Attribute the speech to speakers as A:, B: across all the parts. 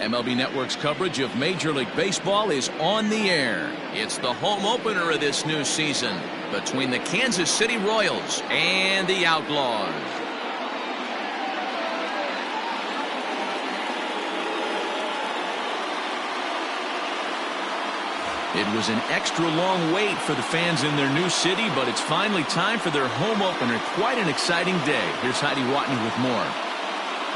A: MLB Network's coverage of Major League Baseball is on the air. It's the home opener of this new season between the Kansas City Royals and the Outlaws. It was an extra long wait for the fans in their new city, but it's finally time for their home opener. Quite an exciting day. Here's Heidi Watney with more.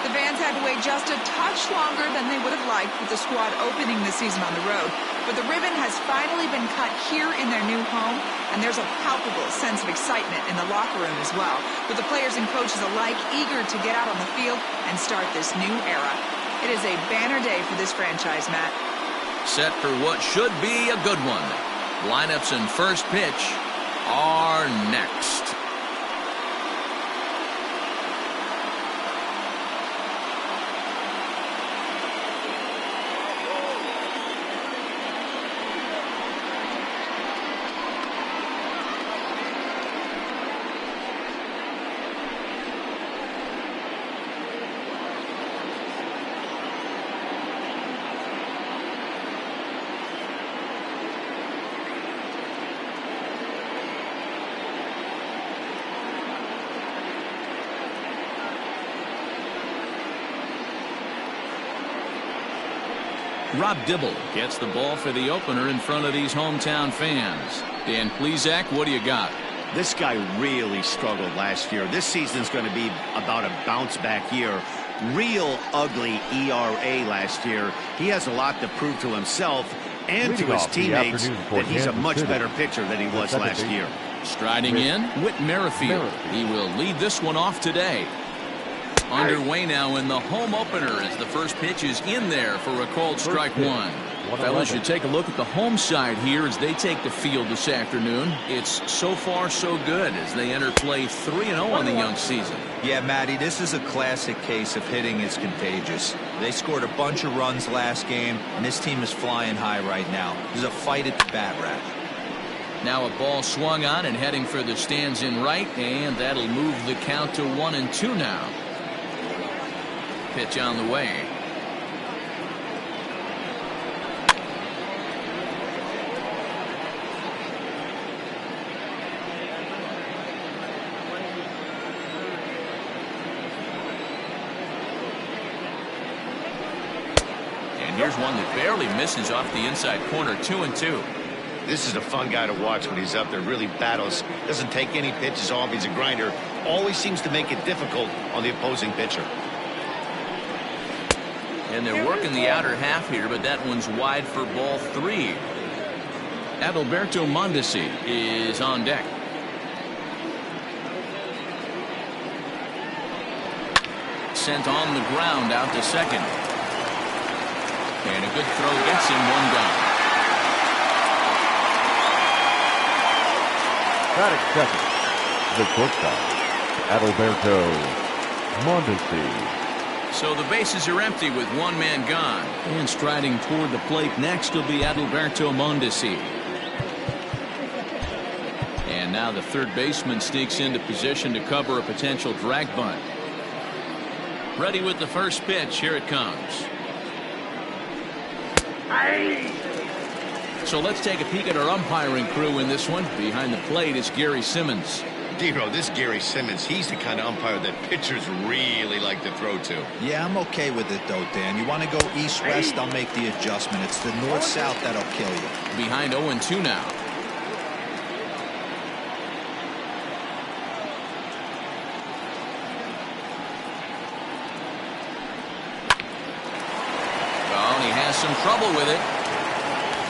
B: The fans had to wait just a touch longer than they would have liked with the squad opening the season on the road. But the ribbon has finally been cut here in their new home, and there's a palpable sense of excitement in the locker room as well, with the players and coaches alike eager to get out on the field and start this new era. It is a banner day for this franchise, Matt.
A: Set for what should be a good one. Lineups and first pitch are next. Rob Dibble gets the ball for the opener in front of these hometown fans. Dan Plesac, what do you got?
C: This guy really struggled last year. This season's going to be about a bounce-back year. Real ugly ERA last year. He has a lot to prove to himself and to his teammates that he's a much better pitcher than he was last year.
A: Striding in, Whit Merrifield. He will lead this one off today. Underway now in the home opener as the first pitch is in there for a called strike one. Fellas, you take a look at the home side here as they take the field this afternoon. It's so far so good as they enter play 3-0 on the young season.
D: Yeah, Matty, this is a classic case of hitting is contagious. They scored a bunch of runs last game, and this team is flying high right now. There's a fight at the bat rack.
A: Now a ball swung on and heading for the stands in right, and that'll move the count to 1-2 now. Pitch on the way. And here's one that barely misses off the inside corner. 2-2.
C: This is a fun guy to watch when he's up there. Really battles. Doesn't take any pitches off. He's a grinder. Always seems to make it difficult on the opposing pitcher.
A: And they're working the outer half here, but that one's wide for ball 3. Adalberto Mondesi is on deck. Sent on the ground out to second. And a good throw gets him one down.
E: Batting second, the shortstop, Adalberto Mondesi.
A: So the bases are empty with one man gone. And striding toward the plate next will be Adalberto Mondesi. And now the third baseman sneaks into position to cover a potential drag bunt. Ready with the first pitch. Here it comes. So let's take a peek at our umpiring crew in this one. Behind the plate is Gary Simmons.
C: D-Row, this Gary Simmons, he's the kind of umpire that pitchers really like to throw to.
D: Yeah, I'm okay with it, though, Dan. You want to go east-west, I'll make the adjustment. It's the north-south that'll kill you.
A: Behind 0-2 now. Well, he has some trouble with it.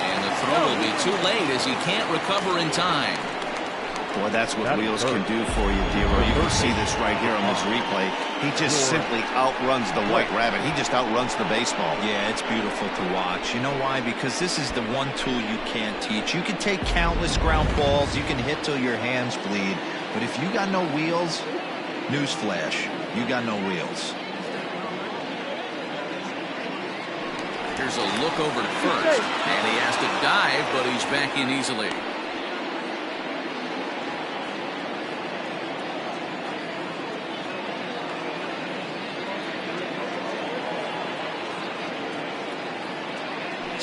A: And the throw will be too late as he can't recover in time.
C: Boy, that's what wheels can do for you, D-Row. You can see this right here on this replay. He just simply outruns the white rabbit. He just outruns the baseball.
D: Yeah, it's beautiful to watch. You know why? Because this is the one tool you can't teach. You can take countless ground balls. You can hit till your hands bleed. But if you got no wheels, newsflash, you got no wheels.
A: Here's a look over to first. And he has to dive, but he's back in easily.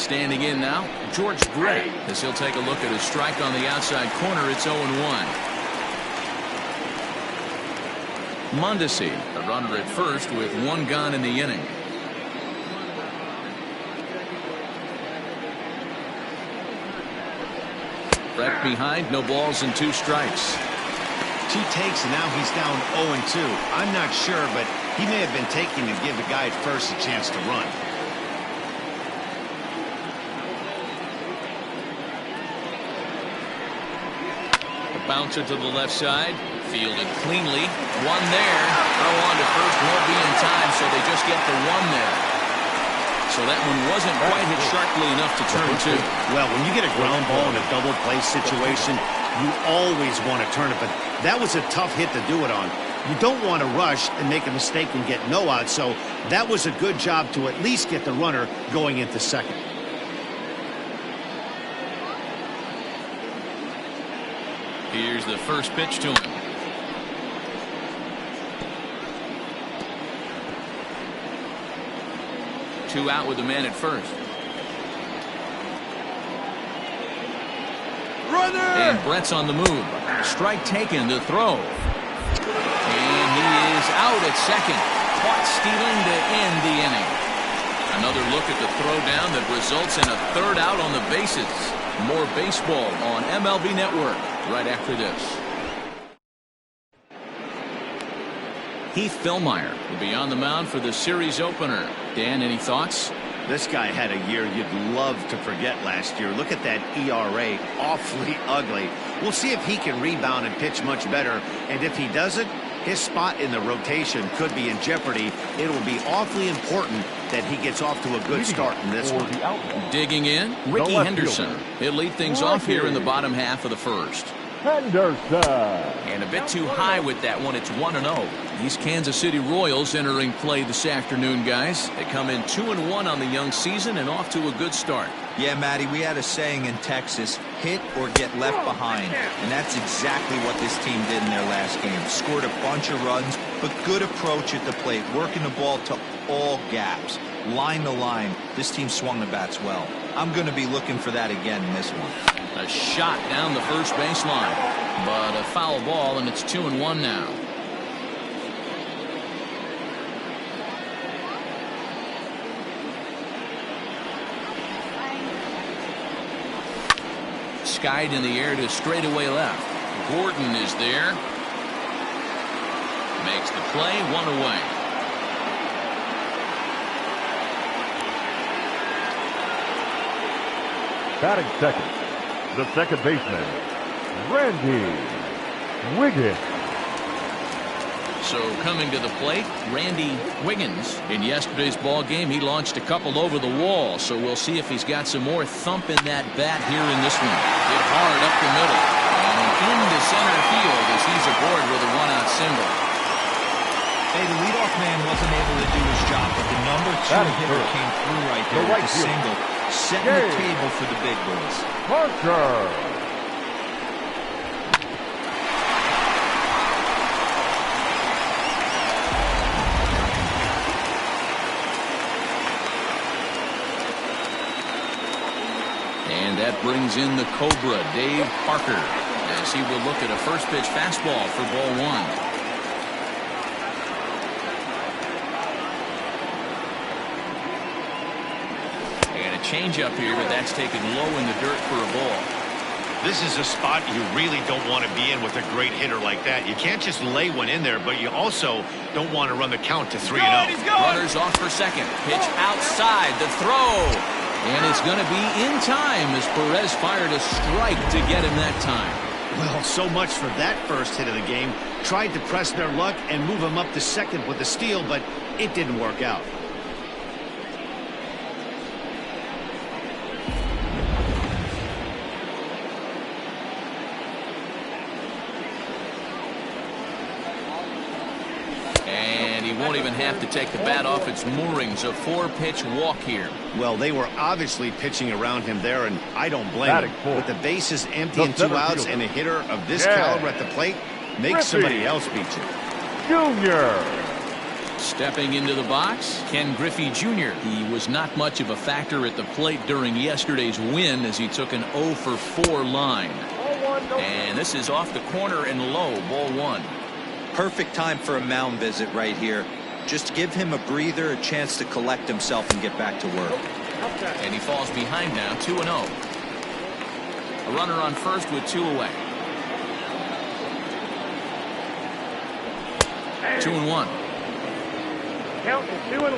A: Standing in now, George Brett, as he'll take a look at a strike on the outside corner. It's 0-1. Mondesi, a runner at first with one gone in the inning. Brett behind, no balls and 2 strikes.
C: 2 takes, and now he's down 0-2. I'm not sure, but he may have been taking to give the guy at first a chance to run.
A: The bouncer to the left side, fielded cleanly. 1 there. Throw on to first won't be in time, so they just get the 1 there. So that one wasn't quite hit sharply enough to turn 2.
C: Well, when you get a ground ball in a double play situation, you always want to turn it, but that was a tough hit to do it on. You don't want to rush and make a mistake and get no out, so that was a good job to at least get the runner going into second.
A: Here's the first pitch to him. Two out with the man at first.
C: Runner!
A: And Brett's on the move. Strike taken to throw. And he is out at second. Caught stealing to end the inning. Another look at the throw down that results in a 3rd out on the bases. More baseball on MLB Network right after this. Heath Fillmyer will be on the mound for the series opener. Dan, any thoughts?
C: This guy had a year you'd love to forget last year. Look at that ERA, awfully ugly. We'll see if he can rebound and pitch much better. And if he doesn't, his spot in the rotation could be in jeopardy. It will be awfully important that he gets off to a good start in this one.
A: Digging in, Ricky Henderson. He'll lead things off here in the bottom half of the first.
E: Henderson.
A: And a bit too high with that one. It's 1-0. These Kansas City Royals entering play this afternoon, guys. They come in 2-1 on the young season and off to a good start.
D: Yeah, Matty, we had a saying in Texas, hit or get left behind. And that's exactly what this team did in their last game. Scored a bunch of runs, but good approach at the plate, working the ball to all gaps. Line to line, this team swung the bats well. I'm going to be looking for that again in this one.
A: A shot down the first baseline, but a foul ball, and it's 2-1 now. Skied in the air to straightaway left. Gordon is there. Makes the play, 1 away.
E: Batting second, the second baseman, Randy Wiggins.
A: So coming to the plate, Randy Wiggins. In yesterday's ball game, he launched a couple over the wall, so we'll see if he's got some more thump in that bat here in this one. Hit hard up the middle and into center field as he's aboard with a 1-out single.
D: Hey, the leadoff man wasn't able to do his job, but the number 2 hitter came through right there with a single, setting the table for the big boys.
E: Parker.
A: And that brings in the Cobra, Dave Parker, as he will look at a first pitch fastball for ball 1. Change-up here, but that's taken low in the dirt for a ball.
C: This is a spot you really don't want to be in with a great hitter like that. You can't just lay one in there, but you also don't want to run the count to 3-0.
A: Runners off for second. Pitch outside. The throw. And it's going to be in time as Perez fired a strike to get him that time.
C: Well, so much for that first hit of the game. Tried to press their luck and move him up to second with the steal, but it didn't work out.
A: Won't even have to take the bat off its moorings. A 4-pitch walk here.
C: Well, they were obviously pitching around him there, and I don't blame him. With the bases empty and 2 outs and a hitter of this caliber at the plate, make somebody else beat you.
E: Junior.
A: Stepping into the box, Ken Griffey Jr. He was not much of a factor at the plate during yesterday's win as he took an 0 for 4 line. And this is off the corner and low, ball 1.
D: Perfect time for a mound visit right here. Just give him a breather, a chance to collect himself and get back to work.
A: And he falls behind now, 2-0. A runner on first with 2 away. 2-1.
E: Count is 2-1.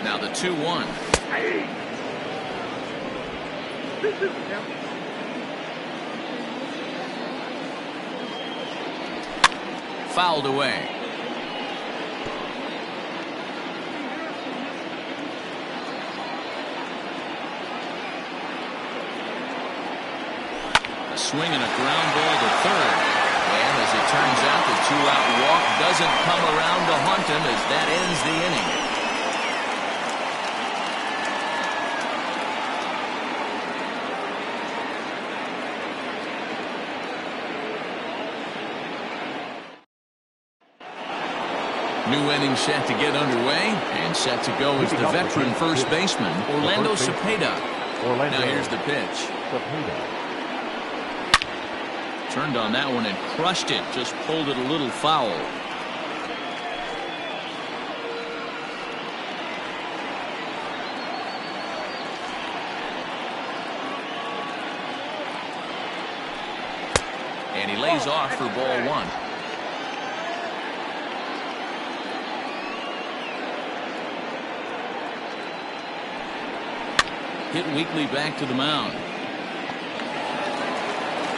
A: Now the 2-1.
E: This is count.
A: Fouled away. A swing and a ground ball to third. And as it turns out, the 2-out walk doesn't come around to haunt him as that ends the inning. New inning set to get underway, and set to go is the veteran first baseman, Orlando Cepeda. Now here's the pitch. Turned on that one and crushed it, just pulled it a little foul. And he lays off for ball 1. Hit weakly back to the mound.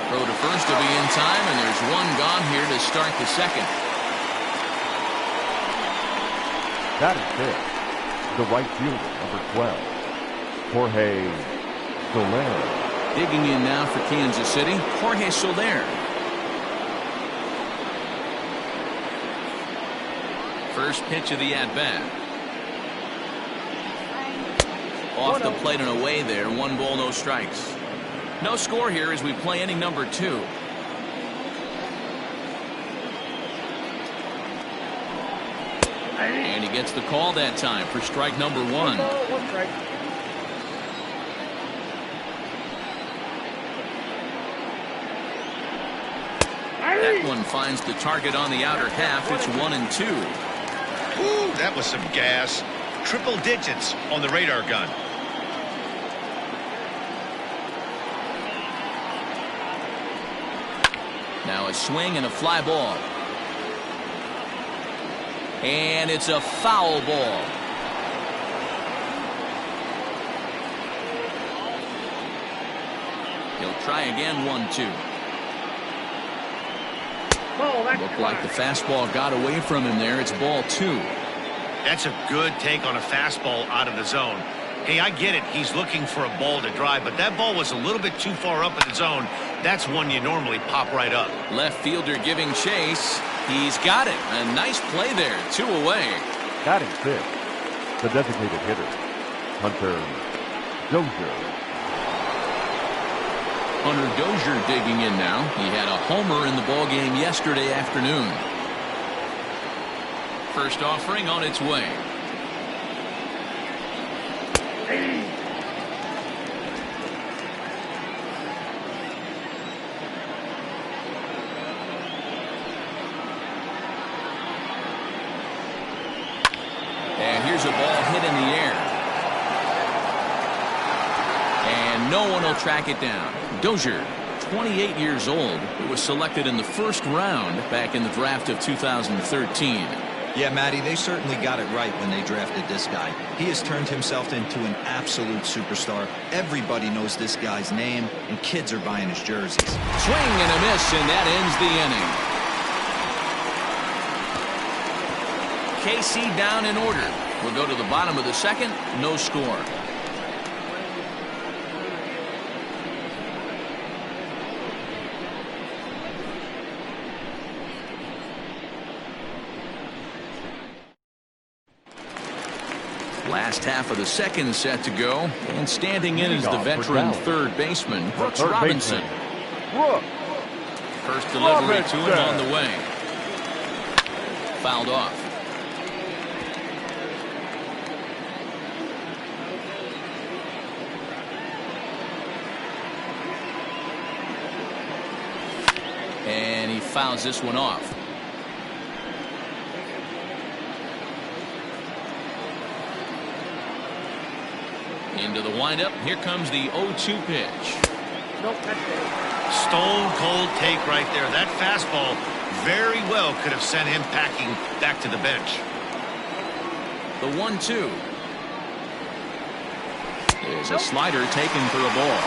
A: Throw to first to be in time, and there's one gone here to start the second.
E: That is it. The right fielder, number 12, Jorge Soler.
A: Digging in now for Kansas City, Jorge Soler. First pitch of the at-bat. Off the plate and away there. 1 ball, no strikes. No score here as we play inning number 2. And he gets the call that time for strike number 1. That one finds the target on the outer half. It's 1-2.
C: Ooh, that was some gas. Triple digits on the radar gun.
A: Now a swing and a fly ball. And it's a foul ball. He'll try again, 1-2. Looked like the fastball got away from him there. It's ball 2.
C: That's a good take on a fastball out of the zone. Hey, I get it. He's looking for a ball to drive, but that ball was a little bit too far up in the zone. That's one you normally pop right up.
A: Left fielder giving chase. He's got it. A nice play there. 2 away.
E: Batting 5th, the designated hitter, Hunter Dozier.
A: Hunter Dozier digging in now. He had a homer in the ballgame yesterday afternoon. First offering on its way. And here's a ball hit in the air. And no one will track it down. Dozier, 28 years old, who was selected in the first round back in the draft of 2013.
D: Yeah, Matty, they certainly got it right when they drafted this guy. He has turned himself into an absolute superstar. Everybody knows this guy's name, and kids are buying his jerseys.
A: Swing and a miss, and that ends the inning. KC down in order. We'll go to the bottom of the second. No score. Last Last half of the second set to go. And standing in is the veteran third baseman, Brooks Robinson. First delivery to him on the way. Fouled off. And he fouls this one off. Into the windup. Here comes the 0-2 pitch.
C: Stone cold take right there. That fastball very well could have sent him packing back to the bench.
A: The 1-2 is a slider taken for a ball.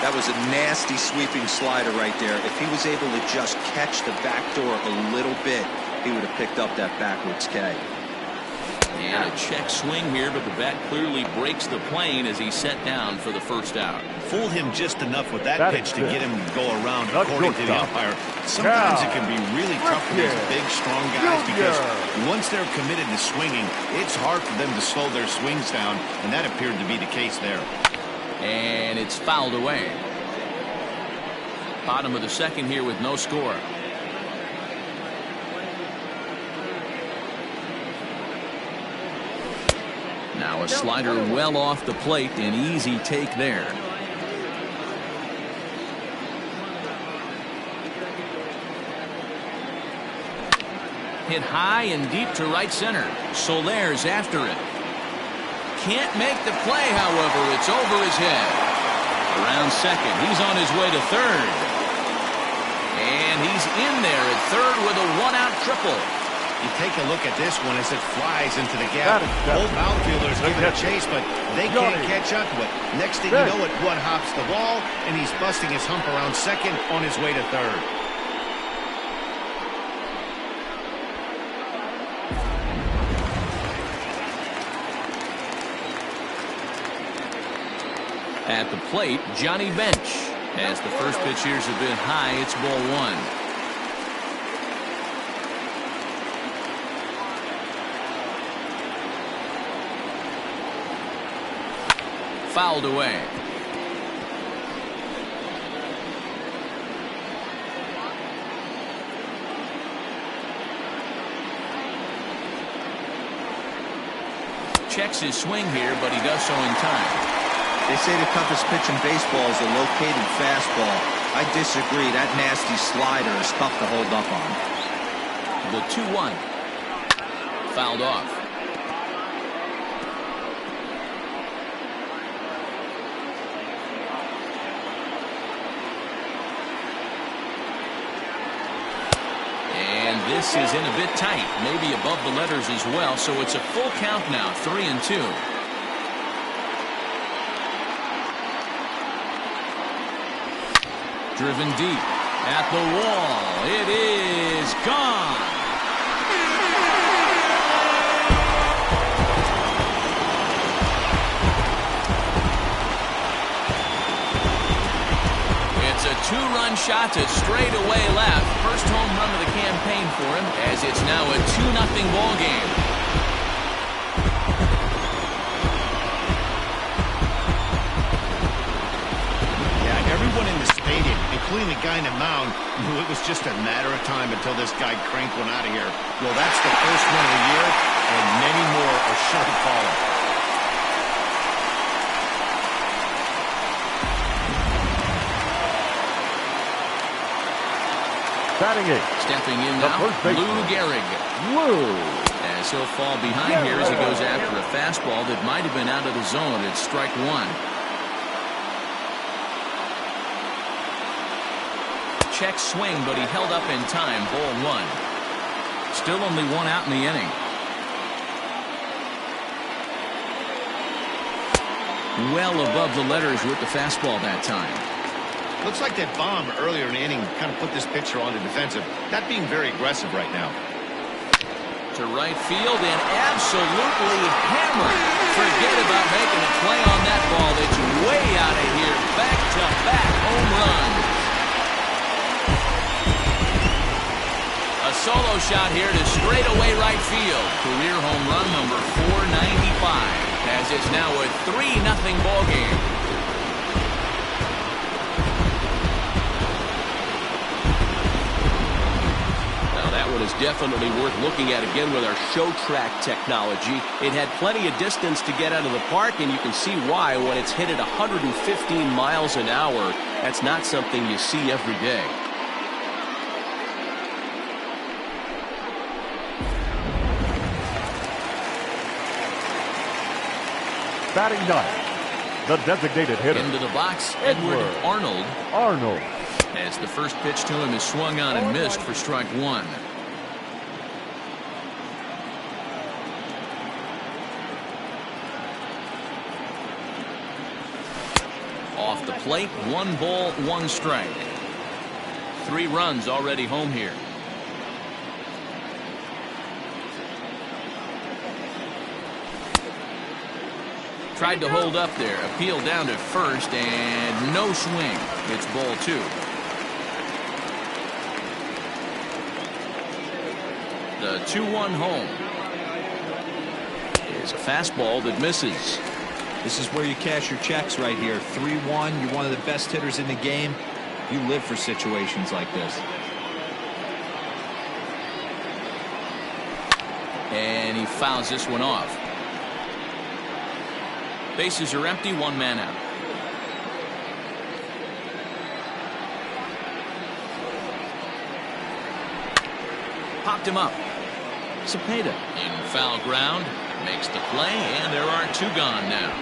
D: That was a nasty sweeping slider right there. If he was able to just catch the back door a little bit, he would have picked up that backwards K.
A: And a check swing here, but the bat clearly breaks the plane as he's set down for the first out.
C: Fooled him just enough with that pitch to get him to go around, according to the umpire. Sometimes it can be really tough for these big, strong guys because once they're committed to swinging, it's hard for them to slow their swings down, and that appeared to be the case there.
A: And it's fouled away. Bottom of the second here with no score. Now a slider well off the plate, an easy take there. Hit high and deep to right center. Soler's after it. Can't make the play, however. It's over his head. Around second. He's on his way to third. And he's in there at third with a one-out triple.
C: You take a look at this one as it flies into the gap. Both outfielders give it a chase, but they can't catch up to it. Next thing you know it, one hops the ball, and he's busting his hump around second on his way to third.
A: At the plate, Johnny Bench. As the first pitch here's a bit high, it's ball one. Fouled away. Checks his swing here, but he does so in time.
D: They say the toughest pitch in baseball is a located fastball. I disagree. That nasty slider is tough to hold up on.
A: The 2-1. Fouled off. And this is in a bit tight, maybe above the letters as well, so it's a full count now, 3-2. Driven deep at the wall. It is gone. It's a two-run shot to straightaway left. First home run of the campaign for him, as it's now a 2-0 ball game.
C: Everyone in the stadium, including the guy in the mound, knew it was just a matter of time until this guy cranked one out of here. Well, that's the first one of the year, and many more are sure to follow.
E: Batting it.
A: Stepping in now, Lou Gehrig. As he'll fall behind here as he goes after a fastball that might have been out of the zone. It's strike one. Check swing, but he held up in time. Ball one. Still only one out in the inning. Well above the letters with the fastball that time.
C: Looks like that bomb earlier in the inning kind of put this pitcher on the defensive. Not being very aggressive right now.
A: To right field and absolutely hammered. Forget about making a play on that ball. It's way out of here. Back-to-back home runs. A solo shot here to straightaway right field. Career home run number 495. as it's now a 3-0 ball game. Now that one is definitely worth looking at again with our show track technology. It had plenty of distance to get out of the park, and you can see why when it's hit at 115 miles an hour. That's not something you see every day.
E: Batting ninth, the designated hitter.
A: Into the box, Edward Arnold. As the first pitch to him is swung on and missed for strike one. Off the plate, 1 ball, 1 strike. 3 runs already home here. Tried to hold up there. Appeal down to first and no swing. It's ball 2. The 2-1 home is a fastball that misses.
D: This is where you cash your checks right here. 3-1. You're one of the best hitters in the game. You live for situations like this.
A: And he fouls this one off. Bases are empty, 1 man out. Popped him up. Cepeda in foul ground, makes the play, and there are 2 gone now.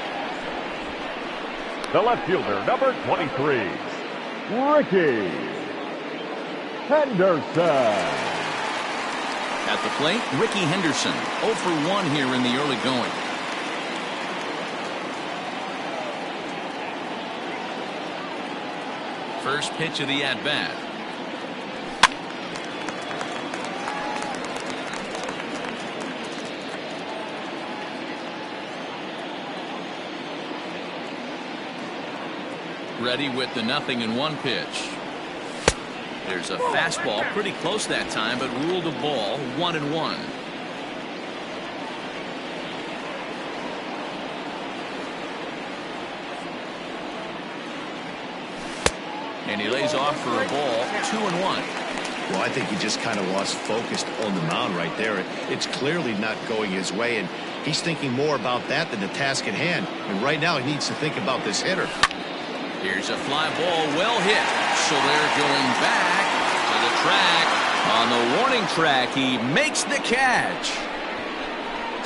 E: The left fielder, number 23, Ricky Henderson.
A: At the plate, Ricky Henderson, 0 for 1 here in the early going. First pitch of the at-bat. Ready with the 0-1 pitch. There's a fastball pretty close that time, but ruled a ball, 1-1. And he lays off for a ball, 2-1.
C: Well, I think he just kind of lost focus on the mound right there. It's clearly not going his way, and he's thinking more about that than the task at hand. And right now he needs to think about this hitter.
A: Here's a fly ball, well hit. So they're going back to the track. On the warning track, he makes the catch.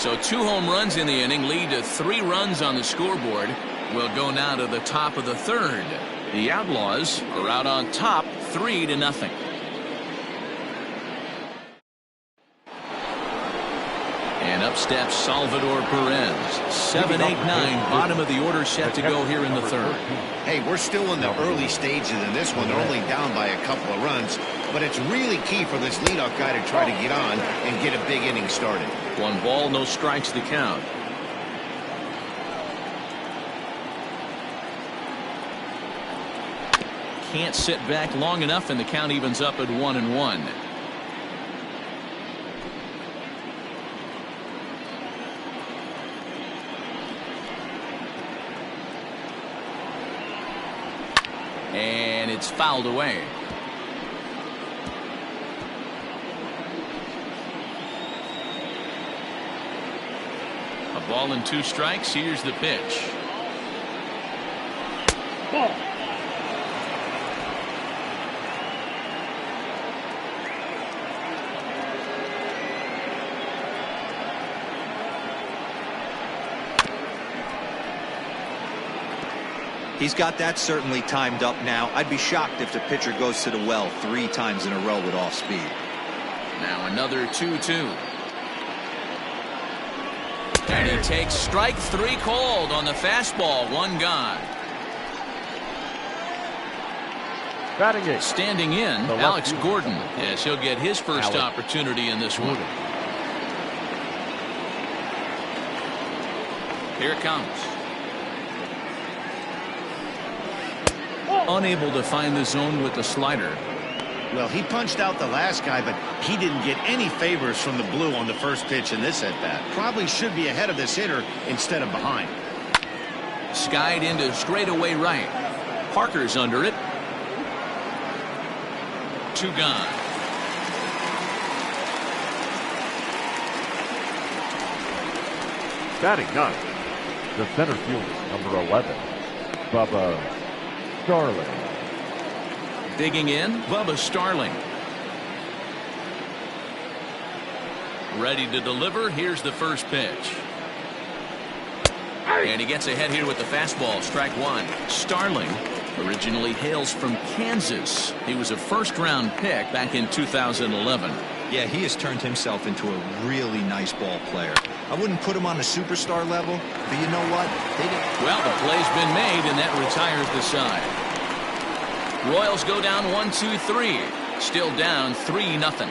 A: So 2 home runs in the inning lead to 3 runs on the scoreboard. We'll go now to the top of the 3rd. The Outlaws are out on top, 3-0. And up steps Salvador Perez. 7, 8, 9, bottom of the order set to go here in the 3rd.
C: Hey, we're still in the early stages of this one. They're only down by a couple of runs, but it's really key for this leadoff guy to try to get on and get a big inning started.
A: 1 ball, no strikes to count. Can't sit back long enough, and the count evens up at 1-1. And it's fouled away. A ball and 2 strikes. Here's the pitch.
E: Ball.
D: He's got that certainly timed up now. I'd be shocked if the pitcher goes to the well 3 times in a row with off speed.
A: Now another 2-2. And he takes strike 3 called on the fastball. 1 gone.
E: Batting 8.
A: Standing in, Alex Gordon, as he'll get his first opportunity in this one. Here it comes. Unable to find the zone with the slider.
C: Well, he punched out the last guy, but he didn't get any favors from the blue on the first pitch in this at-bat. Probably should be ahead of this hitter instead of behind.
A: Skied into straightaway right. Parker's under it. 2 gone.
E: Batting ninth, the center fielder, number 11, Bubba Starling.
A: Digging in, Bubba Starling. Ready to deliver. Here's the first pitch. And he gets ahead here with the fastball. Strike one. Starling originally hails from Kansas. He was a first-round pick back in 2011.
D: Yeah, he has turned himself into a really nice ball player. I wouldn't put him on a superstar level, but you know what?
A: Well, the play's been made, and that retires the side. Royals go down 1-2-3. Still down 3-0.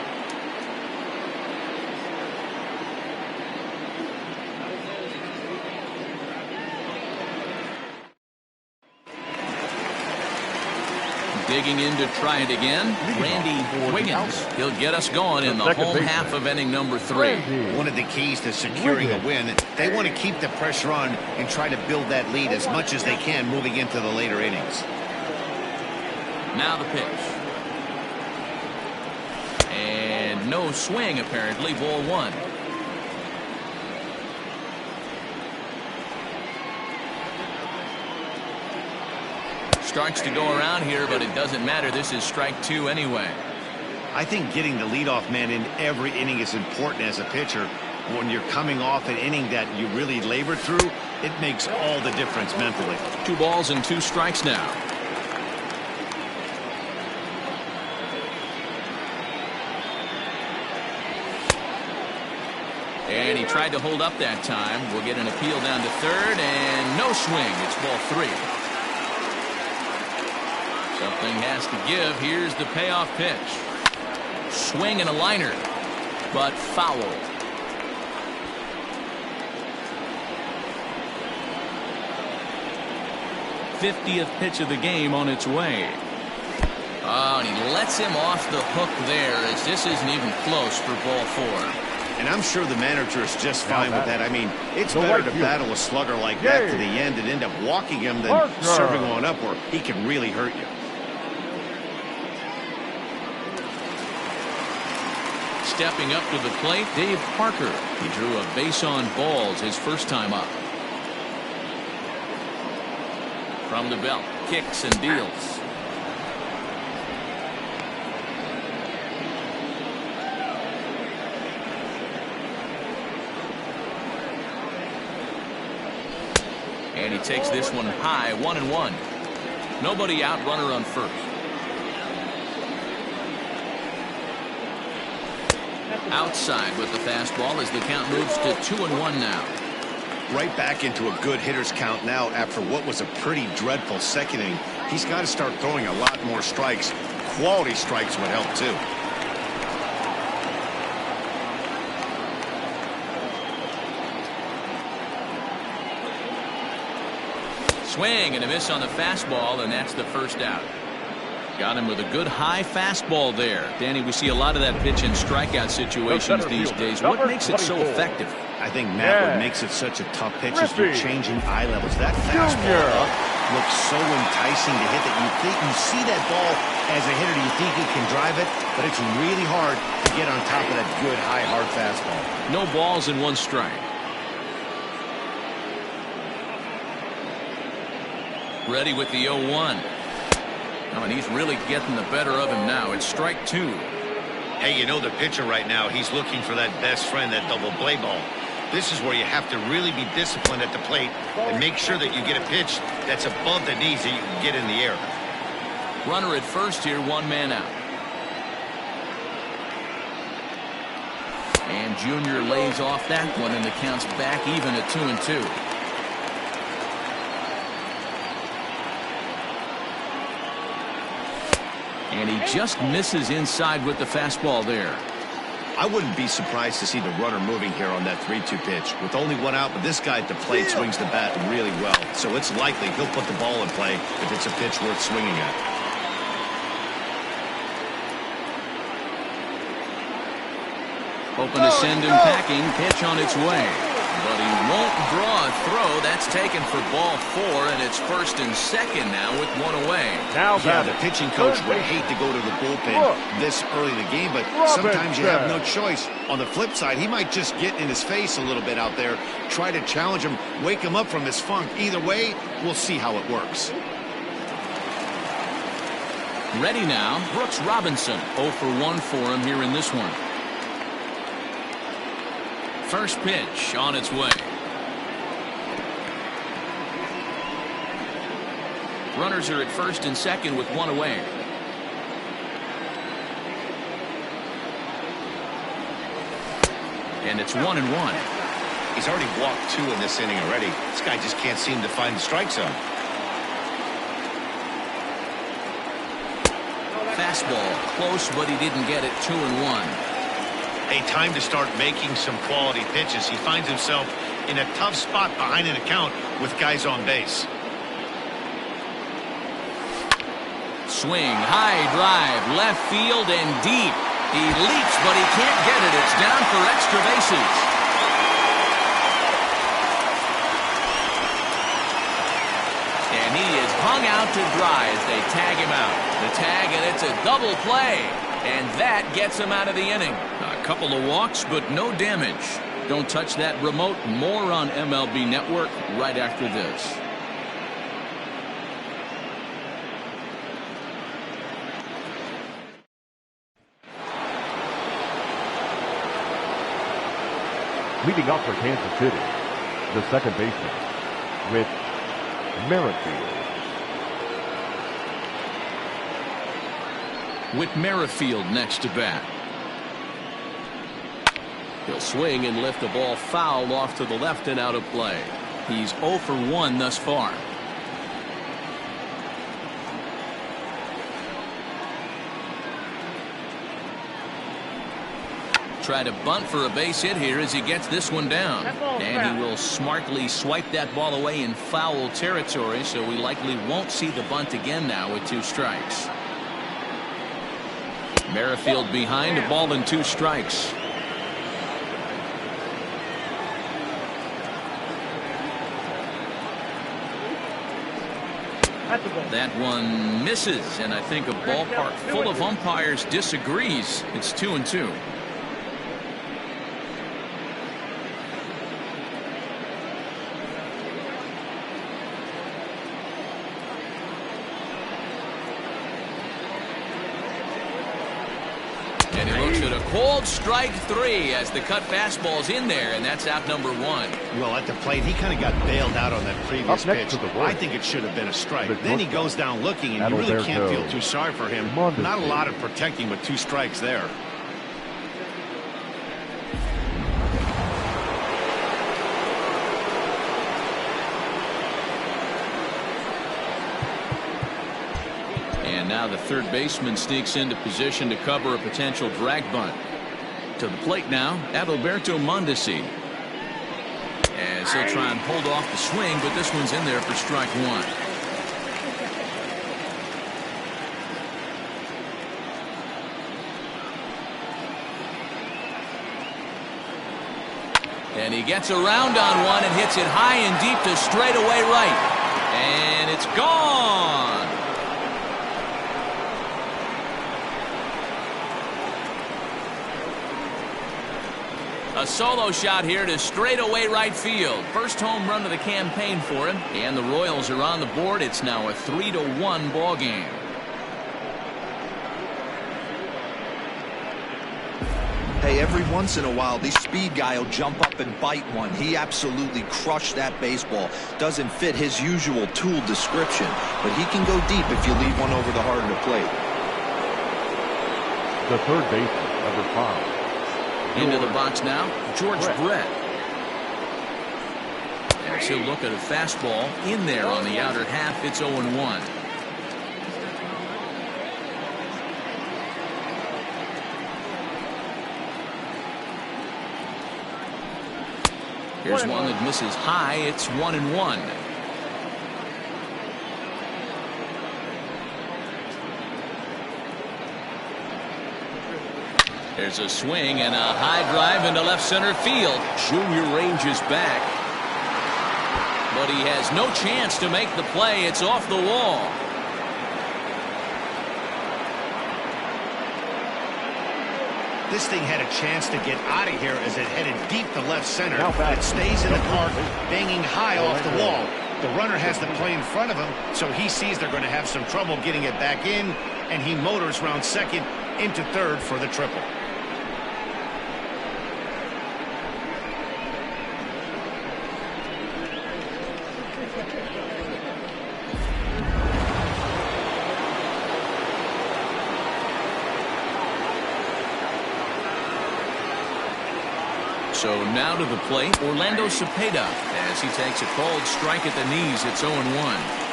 A: Digging in to try it again, Randy Wiggins. He'll get us going in the home half of inning number 3.
C: One of the keys to securing a win, they want to keep the pressure on and try to build that lead as much as they can moving into the later innings.
A: Now the pitch. And no swing, apparently. Ball 1. Starts to go around here, but it doesn't matter. This is strike 2 anyway.
C: I think getting the leadoff man in every inning is important as a pitcher. When you're coming off an inning that you really labored through, it makes all the difference mentally.
A: 2 balls and 2 strikes now. And he tried to hold up that time. We'll get an appeal down to third, and no swing. It's ball 3. Something has to give. Here's the payoff pitch. Swing and a liner, but foul. 50th pitch of the game on its way. Oh, and he lets him off the hook there, as this isn't even close for ball 4.
C: And I'm sure the manager is just fine with that. I mean, it's better to battle a slugger like that to the end and end up walking him than serving one up where he can really hurt you.
A: Stepping up to the plate, Dave Parker. He drew a base on balls his first time up. From the belt, kicks and deals. And he takes this one high, 1-1. Nobody out, runner on first. Outside with the fastball as the count moves to 2-1 now.
C: Right back into a good hitter's count now after what was a pretty dreadful second inning. He's got to start throwing a lot more strikes. Quality strikes would help too.
A: Swing and a miss on the fastball, and that's the first out. Got him with a good high fastball there. Danny, we see a lot of that pitch in strikeout situations these days. What makes it so effective?
C: I think, Matt, what makes it such a tough pitch is you're changing eye levels. That fastball up looks so enticing to hit that you see that ball as a hitter, you think you can drive it, but it's really hard to get on top of that good high hard fastball.
A: No balls and 1 strike. Ready with the 0-1. Oh, and he's really getting the better of him now. It's strike 2.
C: Hey, you know the pitcher right now, he's looking for that best friend, that double play ball. This is where you have to really be disciplined at the plate and make sure that you get a pitch that's above the knees that you can get in the air.
A: Runner at first here, 1 man out. And Junior lays off that one, and the count's back even at 2-2. And he just misses inside with the fastball there.
C: I wouldn't be surprised to see the runner moving here on that 3-2 pitch. With only 1 out, but this guy at the plate swings the bat really well. So it's likely he'll put the ball in play if it's a pitch worth swinging at.
A: Hoping to send him packing. Pitch on its way. But he won't draw a throw. That's taken for ball 4, and it's 1st and 2nd now with 1 away.
C: Now the pitching coach would hate to go to the bullpen this early in the game, but sometimes you have no choice. On the flip side, he might just get in his face a little bit out there, try to challenge him, wake him up from his funk. Either way, we'll see how it works.
A: Ready now, Brooks Robinson. 0 for 1 for him here in this one. First pitch on its way. Runners are at 1st and 2nd with 1 away. And it's 1-1.
C: He's already walked 2 in this inning already. This guy just can't seem to find the strike zone.
A: Fastball close, but he didn't get it. 2-1.
C: A time to start making some quality pitches. He finds himself in a tough spot behind an account with guys on base.
A: Swing, high drive, left field and deep. He leaps, but he can't get it. It's down for extra bases. And he is hung out to dry as they tag him out. The tag, and it's a double play. And that gets him out of the inning. A couple of walks, but no damage. Don't touch that remote. More on MLB Network right after this.
E: Leading off for Kansas City, the second baseman, Whit Merrifield.
A: Whit Merrifield next to bat. He'll swing and lift the ball foul off to the left and out of play. He's 0 for 1 thus far. Try to bunt for a base hit here as he gets this one down. And he will smartly swipe that ball away in foul territory, so we likely won't see the bunt again now with 2 strikes. Merrifield behind, a ball and 2 strikes. That one misses, and I think a ballpark full of umpires disagrees. It's 2-2. And he looks at a cold strike 3 as the cut fastball's in there, and that's out number 1.
C: Well, at the plate, he kind of got bailed out on that previous pitch. I think it should have been a strike. Then he goes down looking, and you really can't feel too sorry for him. Not a lot of protecting with 2 strikes there. And now the third baseman sneaks into position to cover a potential drag bunt. To the plate now, Adalberto Mondesi. As he'll try and hold off the swing, but this one's in there for strike 1. And he gets around on one and hits it high and deep to straightaway right. And it's gone. A solo shot here to straightaway right field. First home run of the campaign for him. And the Royals are on the board. It's now a 3-1 ball game.
D: Hey, every once in a while, this speed guy will jump up and bite one. He absolutely crushed that baseball. Doesn't fit his usual tool description, but he can go deep if you leave one over the heart of the plate.
E: The third baseman, number 5.
A: Into the box now, George Brett. As he'll look at a fastball in there on the outer half. It's 0-1. Here's one that misses high. It's 1-1. There's a swing and a high drive into left center field. Junior ranges back, but he has no chance to make the play. It's off the wall.
C: This thing had a chance to get out of here as it headed deep to left center. It stays in the park, banging high off the wall. The runner has the play in front of him, so he sees they're going to have some trouble getting it back in, and he motors round second into third for the triple.
A: So now to the plate, Orlando Cepeda, as he takes a called strike at the knees. It's 0-1.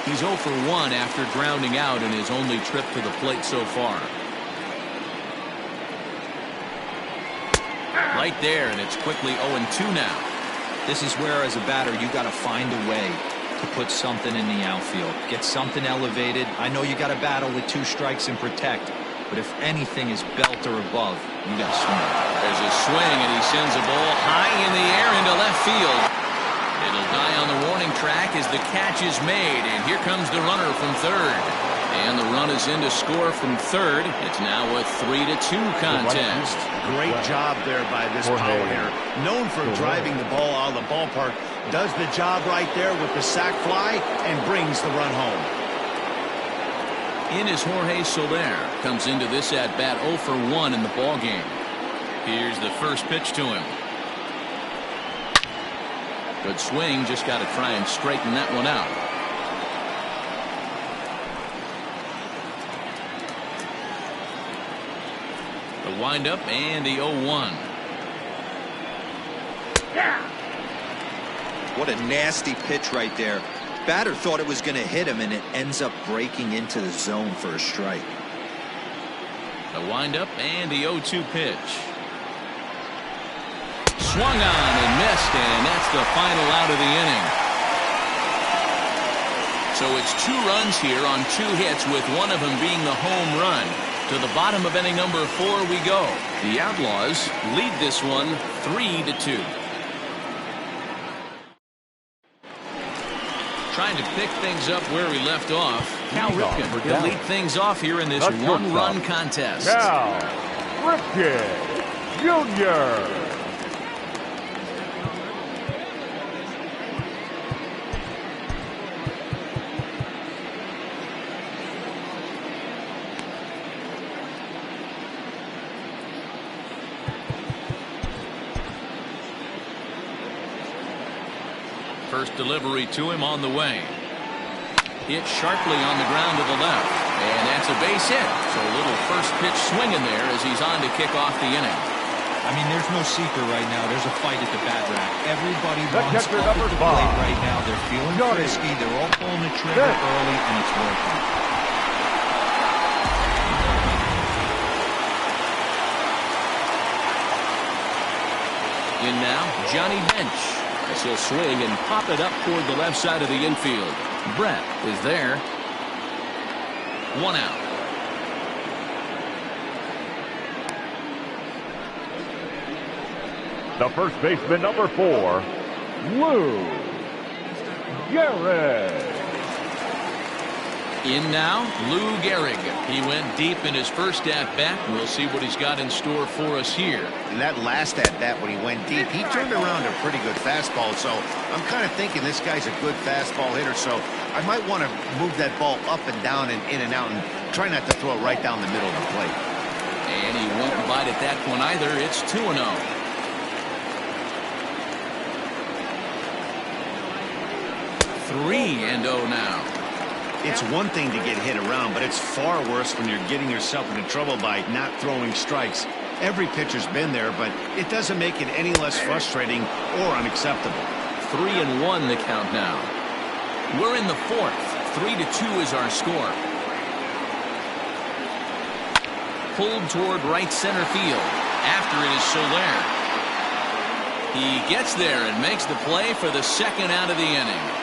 A: He's 0 for 1 after grounding out in his only trip to the plate so far. Right there, and it's quickly 0-2 now.
D: This is where, as a batter, you got to find a way to put something in the outfield. Get something elevated. I know you got to battle with 2 strikes and protect, but if anything is belt or above, you got to swing.
A: There's a swing, and he sends a ball high in the air into left field. It'll die on the warning track as the catch is made, and here comes the runner from third. And the run is in to score from third. It's now a 3-2 contest.
C: Great job there by this power hitter. Known for driving the ball out of the ballpark. Does the job right there with the sac fly and brings the run home.
A: In is Jorge Soler. Comes into this at-bat 0 for 1 in the ballgame. Here's the first pitch to him. Good swing. Just got to try and straighten that one out. The windup and the 0-1.
D: What a nasty pitch right there. Batter thought it was going to hit him, and it ends up breaking into the zone for a strike.
A: The windup and the 0-2 pitch. Swung on and missed, and that's the final out of the inning. So it's 2 runs here on 2 hits, with one of them being the home run. To the bottom of inning number 4 we go. The Outlaws lead this one 3-2. Trying to pick things up where we left off. Cal Ripken will lead things off here in this 1-run contest.
E: Cal Ripken Jr.
A: First delivery to him on the way. Hit sharply on the ground to the left. And that's a base hit. So a little first pitch swinging there as he's on to kick off the inning.
D: I mean, there's no secret right now. There's a fight at the bat rack. Everybody wants up at the plate right now. They're feeling frisky. They're all pulling the trigger early, and it's working.
A: In now, Johnny Bench. As he'll swing and pop it up toward the left side of the infield. Brett is there. 1 out.
E: The first baseman, number 4, Lou Gehrig.
A: In now, Lou Gehrig. He went deep in his first at-bat. We'll see what he's got in store for us here.
C: And that last at-bat when he went deep, he turned around a pretty good fastball. So I'm kind of thinking this guy's a good fastball hitter. So I might want to move that ball up and down and in and out and try not to throw it right down the middle of the plate.
A: And he won't bite at that one either. It's 2-0. 3-0 now.
C: It's one thing to get hit around, but it's far worse when you're getting yourself into trouble by not throwing strikes. Every pitcher's been there, but it doesn't make it any less frustrating or unacceptable.
A: 3-1 the count now. We're in the 4th. 3-2 is our score. Pulled toward right center field. After it is Soler. He gets there and makes the play for the 2nd out of the inning.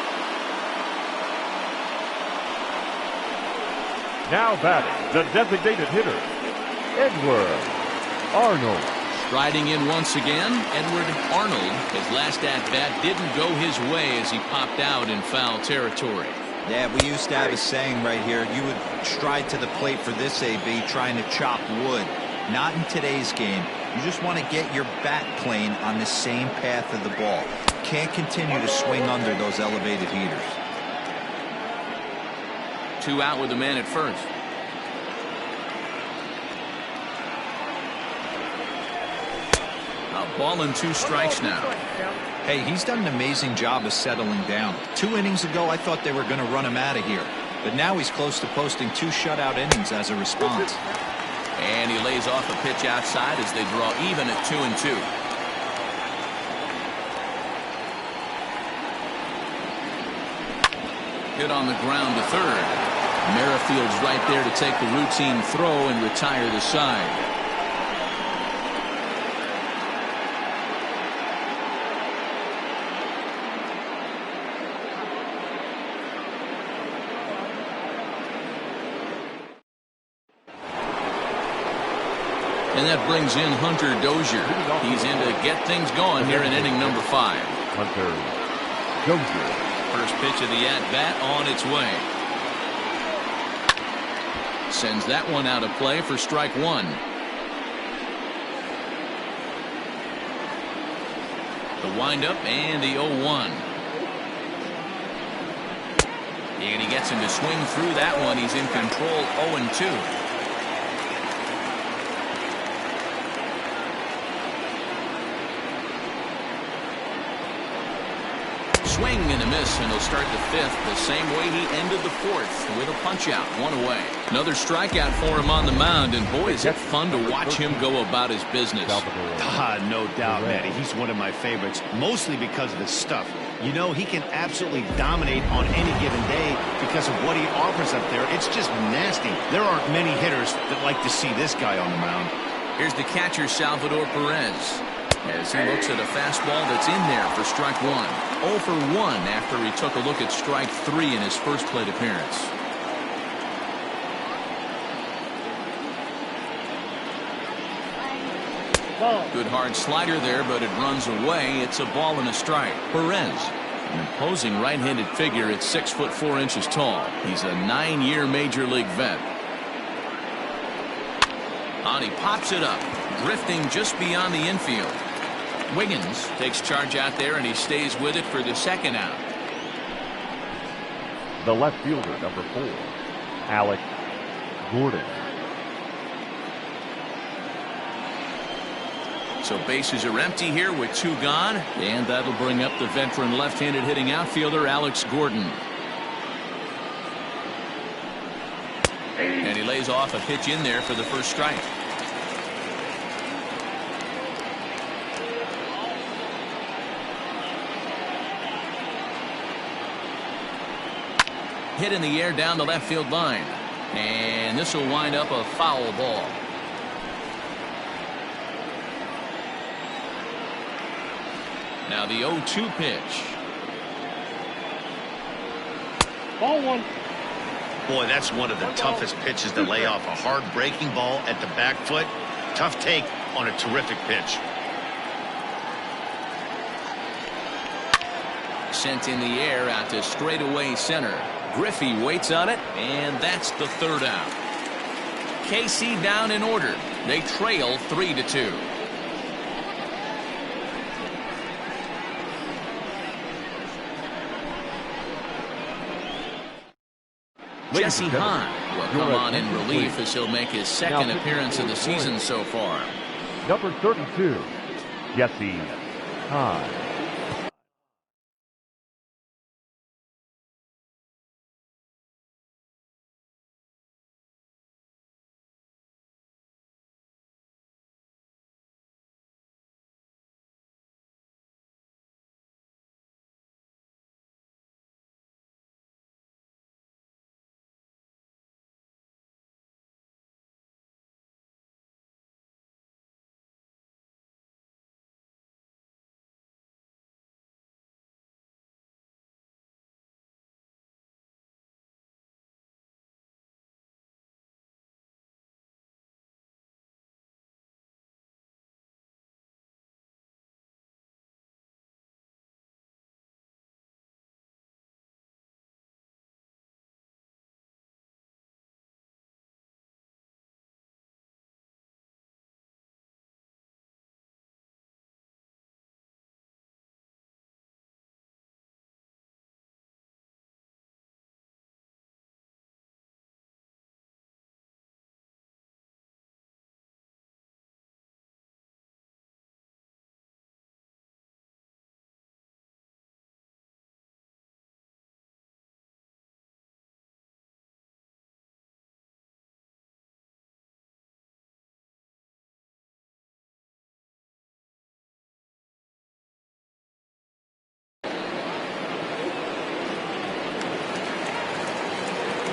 E: Now batting, the designated hitter, Edward Arnold.
A: Striding in once again, Edward Arnold. His last at-bat didn't go his way as he popped out in foul territory.
D: Yeah, we used to have a saying right here. You would stride to the plate for this AB, trying to chop wood. Not in today's game. You just want to get your bat plane on the same path of the ball. Can't continue to swing under those elevated heaters.
A: 2 out with the man at first. A ball and 2 strikes now.
D: Hey, he's done an amazing job of settling down. 2 innings ago, I thought they were going to run him out of here. But now he's close to posting 2 shutout innings as a response.
A: And he lays off a pitch outside as they draw even at 2-2. Hit on the ground to third. Merrifield's right there to take the routine throw and retire the side. And that brings in Hunter Dozier. He's in to get things going here in inning number 5.
E: Hunter Dozier.
A: First pitch of the at-bat on its way. Sends that one out of play for strike 1. The windup and the 0-1. And he gets him to swing through that one. He's in control 0-2. Swing and a miss, and he'll start the 5th the same way he ended the 4th with a punch-out, 1 away. Another strikeout for him on the mound, and boy, is it fun to watch him go about his business.
C: No doubt, Matty. He's one of my favorites, mostly because of his stuff. You know, he can absolutely dominate on any given day because of what he offers up there. It's just nasty. There aren't many hitters that like to see this guy on the mound.
A: Here's the catcher, Salvador Perez, as he looks at a fastball that's in there for strike 1. 0 for 1 after he took a look at strike 3 in his first plate appearance. Good hard slider there, but it runs away. It's a ball and a strike. Perez, an imposing right-handed figure at 6'4" tall. He's a 9-year major league vet. And he pops it up, drifting just beyond the infield. Wiggins takes charge out there, and he stays with it for the 2nd out.
E: The left fielder, number 4, Alex Gordon.
A: So bases are empty here with 2 gone, and that'll bring up the veteran left-handed hitting outfielder Alex Gordon. And he lays off a pitch in there for the first strike. Hit in the air down the left field line, and this will wind up a foul ball. Now the 0-2 pitch.
E: Ball 1.
C: Boy, that's one of the toughest pitches to lay off. A hard breaking ball at the back foot. Tough take on a terrific pitch.
A: Sent in the air out to straightaway center. Griffey waits on it, and that's the 3rd out. KC down in order. They trail 3-2. Jesse Hahn will come on in relief as he'll make his 2nd appearance of the season so far.
E: Number 32, Jesse Hahn.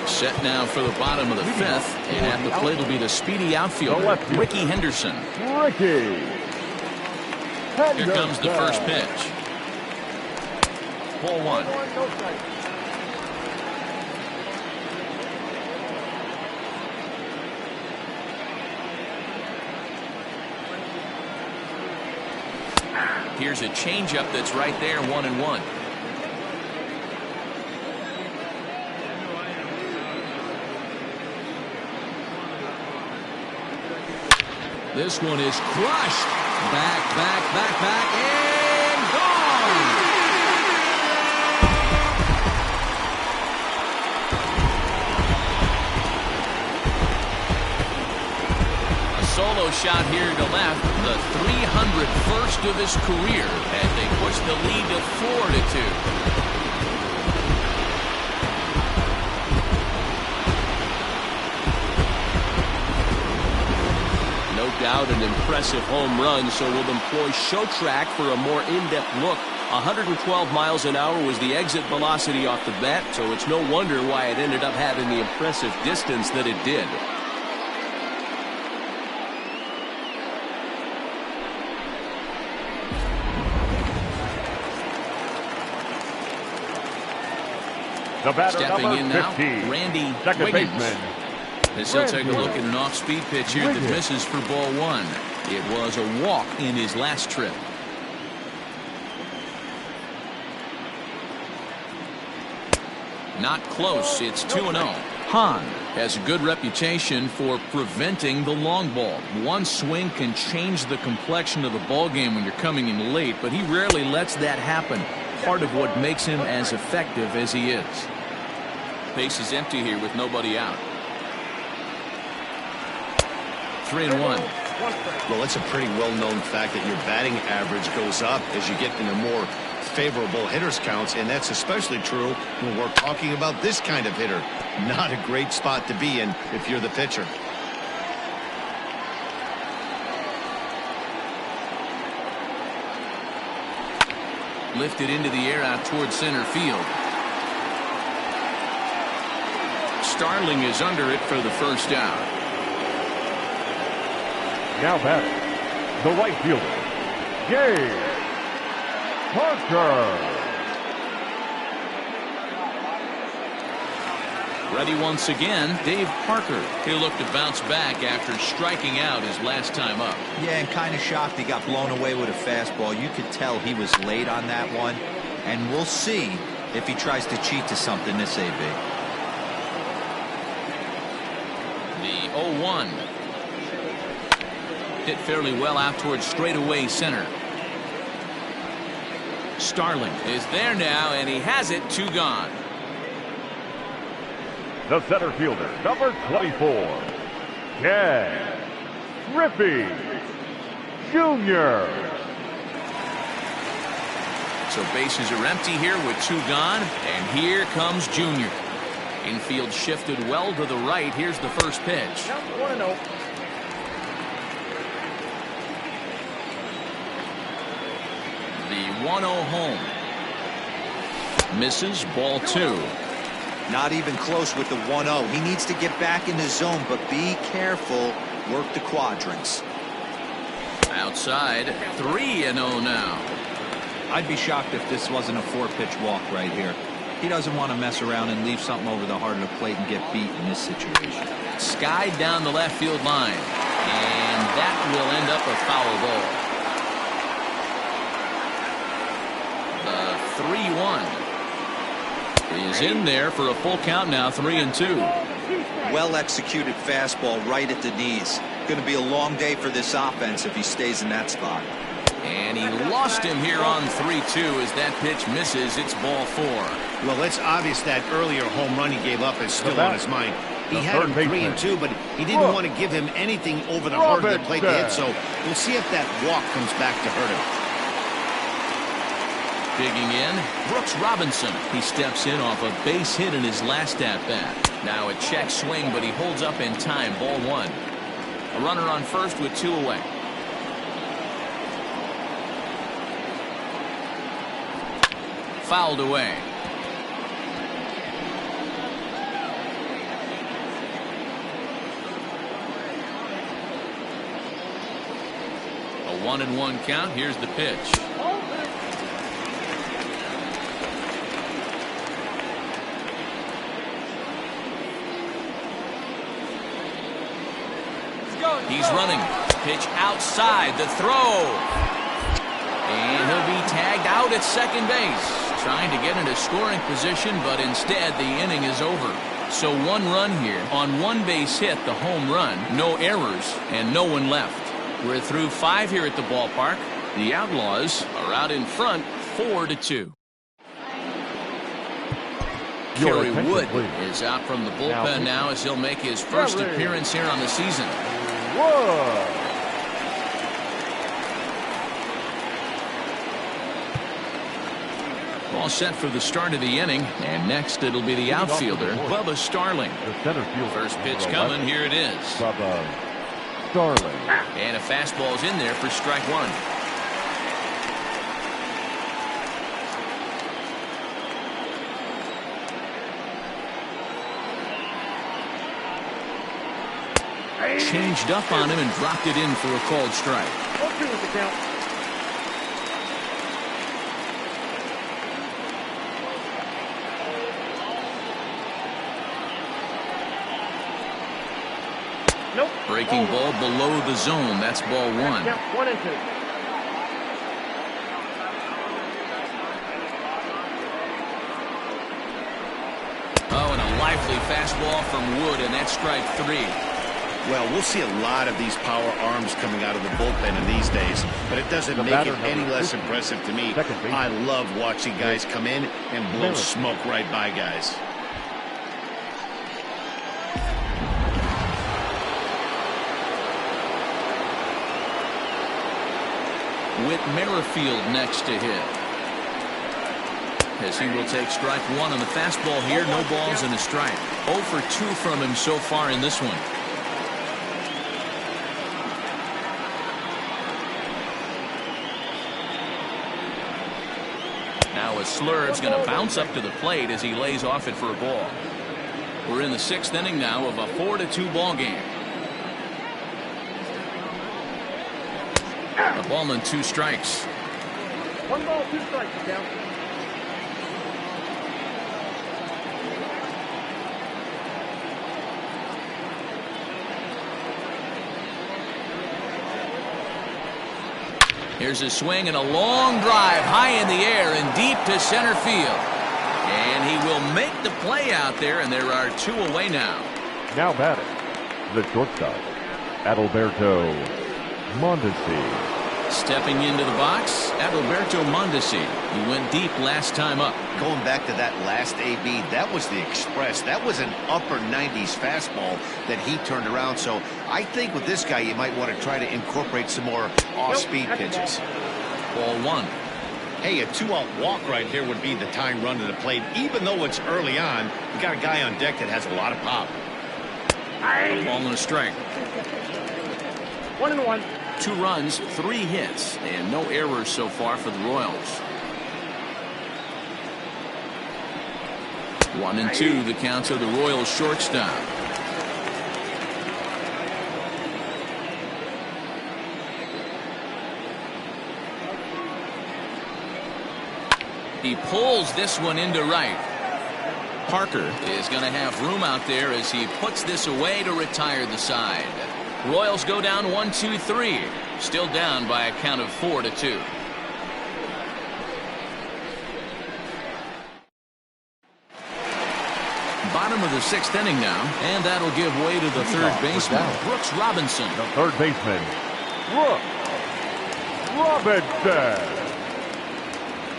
A: Set now for the bottom of the fifth, and at the plate will be the speedy outfielder, Ricky Henderson.
E: Ricky Henderson.
A: Here comes the first pitch. Ball one. Here's a changeup that's right there, 1-1. This one is crushed. Back, and gone. A solo shot here to left, the 301st of his career, as they push the lead to 4-2. No doubt an impressive home run, so we'll employ show track for a more in-depth look. 112 miles an hour was the exit velocity off the bat, so it's no wonder why it ended up having the impressive distance that it did.
E: The batter,
A: stepping in now,
E: 15,
A: Randy
E: second
A: Wiggins.
E: baseman.
A: As he'll take a look at an off-speed pitch here that misses for ball one. It was a walk in his last trip. Not close. It's 2-0. Hahn has a good reputation for preventing the long ball. One swing can change the complexion of the ball game when you're coming in late, but he rarely lets that happen. Part of what makes him as effective as he is. Base is empty here with nobody out. 3-1.
C: Well, it's a pretty well-known fact that your batting average goes up as you get into more favorable hitters counts, and that's especially true when we're talking about this kind of hitter. Not a great spot to be in if you're the pitcher.
A: Lifted into the air out towards center field. Starling is under it for the first out.
E: Now batting, the right fielder, Dave Parker.
A: Ready once again, Dave Parker. He'll look to bounce back after striking out his last time up.
D: Yeah, and kind of shocked he got blown away with a fastball. You could tell he was late on that one, and we'll see if he tries to cheat to something this AB.
A: The 0-1. Hit fairly well out towards straightaway center. Starling is there now, and he has it. 2 gone.
E: The center fielder, number 24, Ken Griffey Jr.
A: So bases are empty here with 2 gone, and here comes Junior. Infield shifted well to the right. Here's the first pitch.
E: 1-0.
A: The 1-0 home. Misses, ball 2.
D: Not even close with the 1-0. He needs to get back in the zone, but be careful. Work the quadrants.
A: Outside, 3-0 now.
D: I'd be shocked if this wasn't a 4-pitch walk right here. He doesn't want to mess around and leave something over the heart of the plate and get beat in this situation.
A: Skied down the left field line, and that will end up a foul ball. The 3-1 is in there for a full count now, 3-2.
D: Well executed fastball right at the knees. Going to be a long day for this offense if he stays in that spot.
A: And he lost him here on 3-2 as that pitch misses. It's ball 4.
C: Well, it's obvious that earlier home run he gave up is still on his mind. He had him 3-2, but he didn't want to give him anything over the heart of the plate to hit, so we'll see if that walk comes back to hurt him.
A: Digging in, Brooks Robinson. He steps in off a base hit in his last at-bat. Now a check swing, but he holds up in time. Ball 1. A runner on first with 2 away. Fouled away. 1-1 count. Here's the pitch. He's running. Pitch outside. The throw. And he'll be tagged out at second base. Trying to get into scoring position, but instead the inning is over. So 1 run here on 1 base hit, the home run. No errors and no one left. We're through 5 here at the ballpark. The Outlaws are out in front 4-2. Kerry Wood is out from the bullpen now as he'll make his first appearance here on the season. All set for the start of the inning, and next it'll be the outfielder, Bubba Starling. First pitch coming, here it is.
E: Bubba Starling.
A: And a fastball's in there for strike 1. Changed up on him and dropped it in for a called strike.
F: Nope.
A: Breaking ball below the zone. That's ball 1.
F: Yep, 1-2.
A: Oh, and a lively fastball from Wood, and that's strike 3.
C: Well, we'll see a lot of these power arms coming out of the bullpen in these days, but it doesn't make it any less impressive to me. I love watching guys come in and blow smoke right by guys.
A: Whit Merrifield next to hit. As he will take strike 1 on the fastball here. No balls and a strike. 0 for 2 from him so far in this one. Now a Slurve's going to bounce up to the plate as he lays off it for a ball. We're in the 6th inning now of a 4-2 ball game. A ball and 2 strikes.
F: 1 ball, 2 strikes, down.
A: Here's a swing and a long drive high in the air and deep to center field. And he will make the play out there, and there are 2 away now.
E: Now batting, the shortstop, Adalberto Mondesi.
A: Stepping into the box, Adalberto Mondesi. He went deep last time up.
C: Going back to that last AB, that was the express. That was an upper 90s fastball that he turned around. So I think with this guy, you might want to try to incorporate some more off-speed pitches.
A: Ball 1.
C: Hey, a 2-out walk right here would be the time run to the plate. Even though it's early on, you got a guy on deck that has a lot of pop.
A: Ball and a strike.
F: 1-1.
A: 2 runs, 3 hits, and no errors so far for the Royals. 1-2, the count to the Royals shortstop. He pulls this one into right. Parker is going to have room out there as he puts this away to retire the side. Royals go down 1-2-3. Still down by a count of 4-2. Bottom of the 6th inning now, and that'll give way to the 3rd baseman, Brooks Robinson.
E: The 3rd baseman, Brooks Robinson.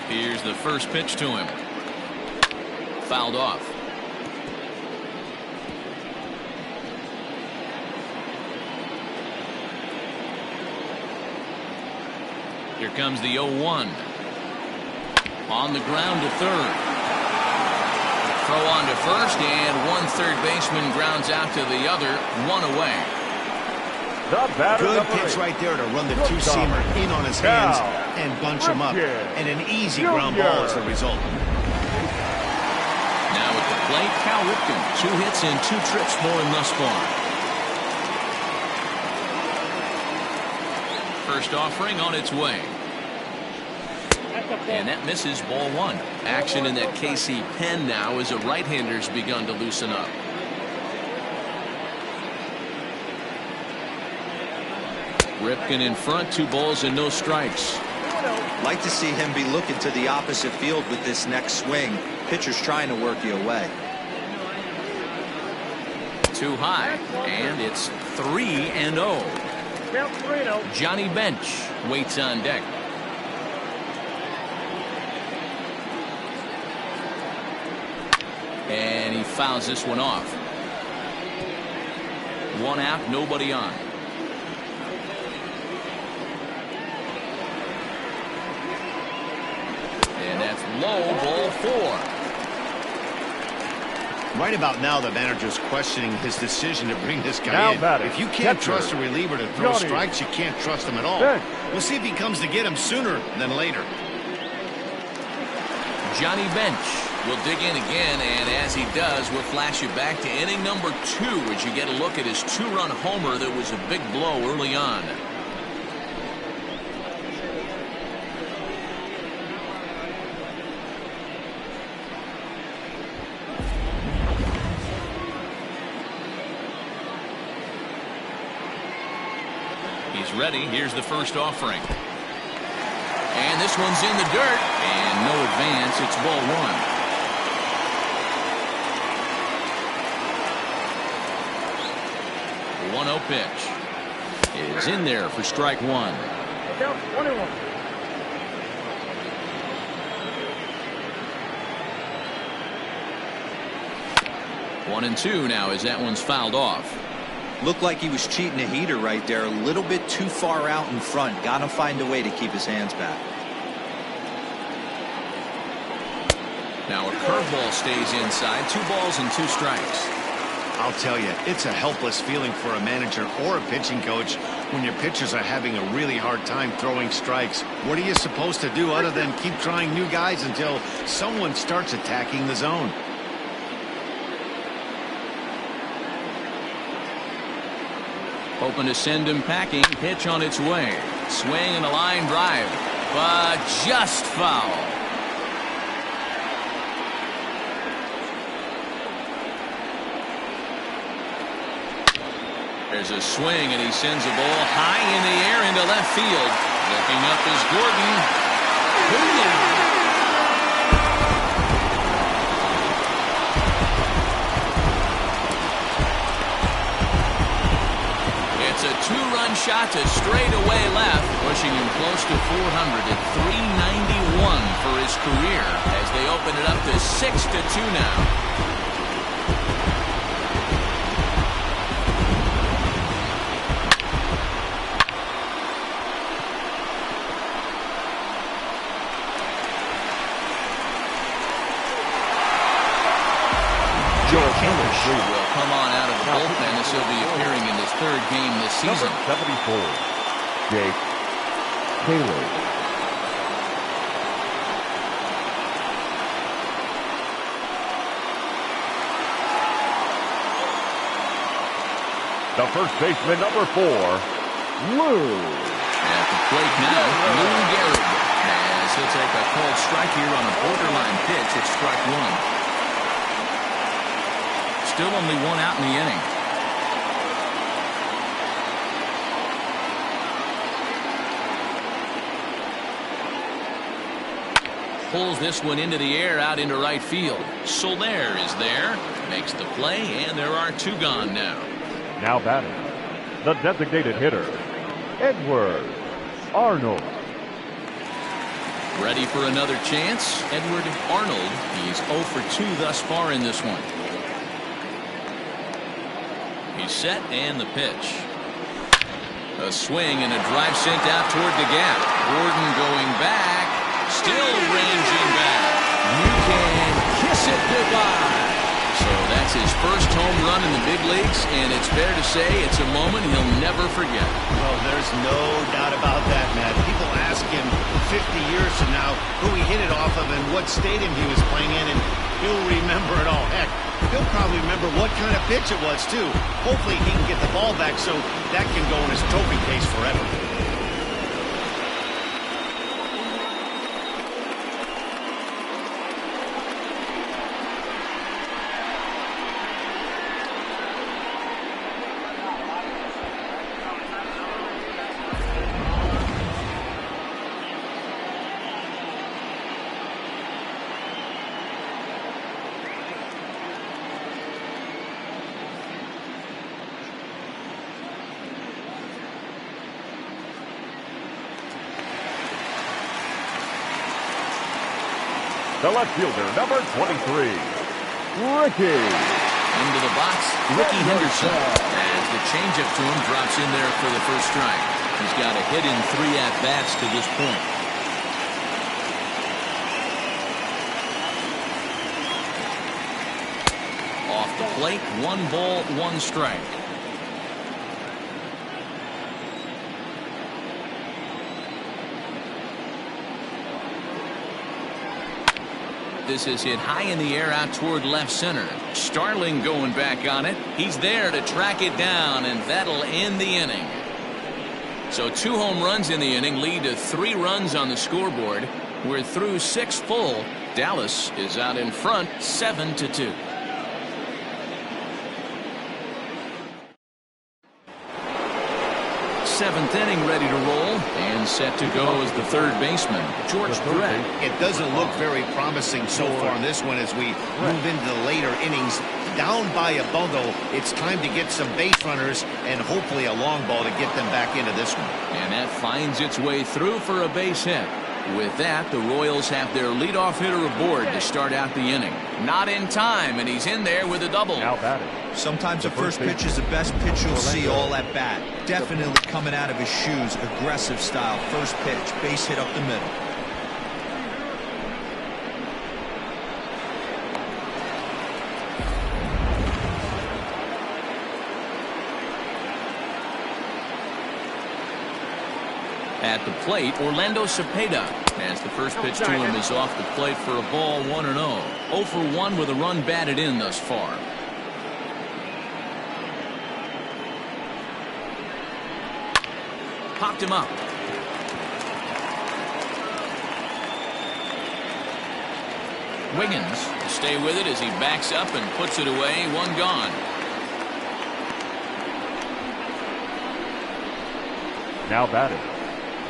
A: Here's the first pitch to him. Fouled off. Here comes the 0-1. On the ground to 3rd. Throw on to 1st, and 1 third baseman grounds out to the other. 1 away.
C: Good pitch right there to run the 2-seamer in on his hands and bunch him up. And an easy ground ball as the result.
A: Now at the plate, Cal Ripken. 2 hits and 2 trips for him thus far. First offering on its way. And that misses ball one. Action in that KC pen now as a right-hander's begun to loosen up. Ripken in front, 2 balls and no strikes.
D: Like to see him be looking to the opposite field with this next swing. Pitcher's trying to work you away.
A: Too high, and it's 3-0.
F: Count 3-0.
A: Johnny Bench waits on deck. And he fouls this one off. 1 out, nobody on. And that's low, ball 4.
C: Right about now, the manager's questioning his decision to bring this guy
E: Now
C: in.
E: batting,
C: If you can't
E: catcher,
C: trust a reliever to throw
E: Johnny
C: strikes, you can't trust him at all.
E: Bench.
C: We'll see if he comes to get him sooner than later.
A: Johnny Bench will dig in again, and as he does, we'll flash you back to inning number 2 as you get a look at his 2-run homer that was a big blow early on. He's ready. Here's the first offering. And this one's in the dirt. And no advance. It's ball 1. 1-0 pitch is in there for strike 1.
F: Count 21.
A: 1-2 now as that one's fouled off.
D: Looked like he was cheating a heater right there. A little bit too far out in front. Got to find a way to keep his hands back.
A: Now a curveball stays inside. 2 balls and 2 strikes.
C: I'll tell you, it's a helpless feeling for a manager or a pitching coach when your pitchers are having a really hard time throwing strikes. What are you supposed to do other than keep trying new guys until someone starts attacking the zone?
A: Hoping to send him packing. Pitch on its way. Swing and a line drive. But just foul. There's a swing, and he sends a ball high in the air into left field. Looking up is Gordon. It's a 2-run shot to straightaway left, pushing him close to 400 at 391 for his career as they open it up to 6-2 now. Will come on out of the bullpen as he'll be appearing in his 3rd game this season.
E: Number 74, Jake Taylor. The first baseman, number 4, Lou.
A: At the plate now, Lou Gehrig. As he'll take a called strike here on a borderline pitch at strike 1. Still only 1 out in the inning. Pulls this one into the air out into right field. Soler is there. Makes the play, and there are 2 gone now.
E: Now batting, the designated hitter, Edward Arnold.
A: Ready for another chance. Edward Arnold. He's 0 for 2 thus far in this one. He's set, and the pitch. A swing and a drive sent out toward the gap. Gordon going back. Still ranging back. You can kiss it goodbye. So that's his first home run in the big leagues, and it's fair to say it's a moment he'll never forget.
C: Well, there's no doubt about that, Matt. People ask him 50 years from now who he hit it off of and what stadium he was playing in, and he'll remember it all. Heck, he'll probably remember what kind of pitch it was, too. Hopefully he can get the ball back so that can go in his trophy case forever.
E: The left fielder, number 23, Ricky.
A: Into the box, Ricky Henderson. As the changeup to him drops in there for the first strike. He's got a hit in 3 at-bats to this point. Off the plate, 1 ball, 1 strike. This is hit high in the air out toward left center. Starling going back on it. He's there to track it down, and that'll end the inning. So 2 home runs in the inning lead to 3 runs on the scoreboard. We're through 6 full. Dallas is out in front 7-2. Seventh inning ready to roll, and set to go as the third baseman, George Brett.
C: It doesn't look very promising so far in this one as we move into the later innings. Down by a bundle, it's time to get some base runners and hopefully a long ball to get them back into this one.
A: And that finds its way through for a base hit. With that, the Royals have their leadoff hitter aboard to start out the inning. Not in time, and he's in there with a double.
E: Now batting.
D: Sometimes the first pitch is the best pitch you'll see all at bat. Definitely coming out of his shoes. Aggressive style. First pitch. Base hit up the middle.
A: At the plate, Orlando Cepeda. As the first pitch to him is off the plate for a ball, 1-0. 0 for 1 with a run batted in thus far. Popped him up. Wiggins to stay with it as he backs up and puts it away. 1 gone.
E: Now batting,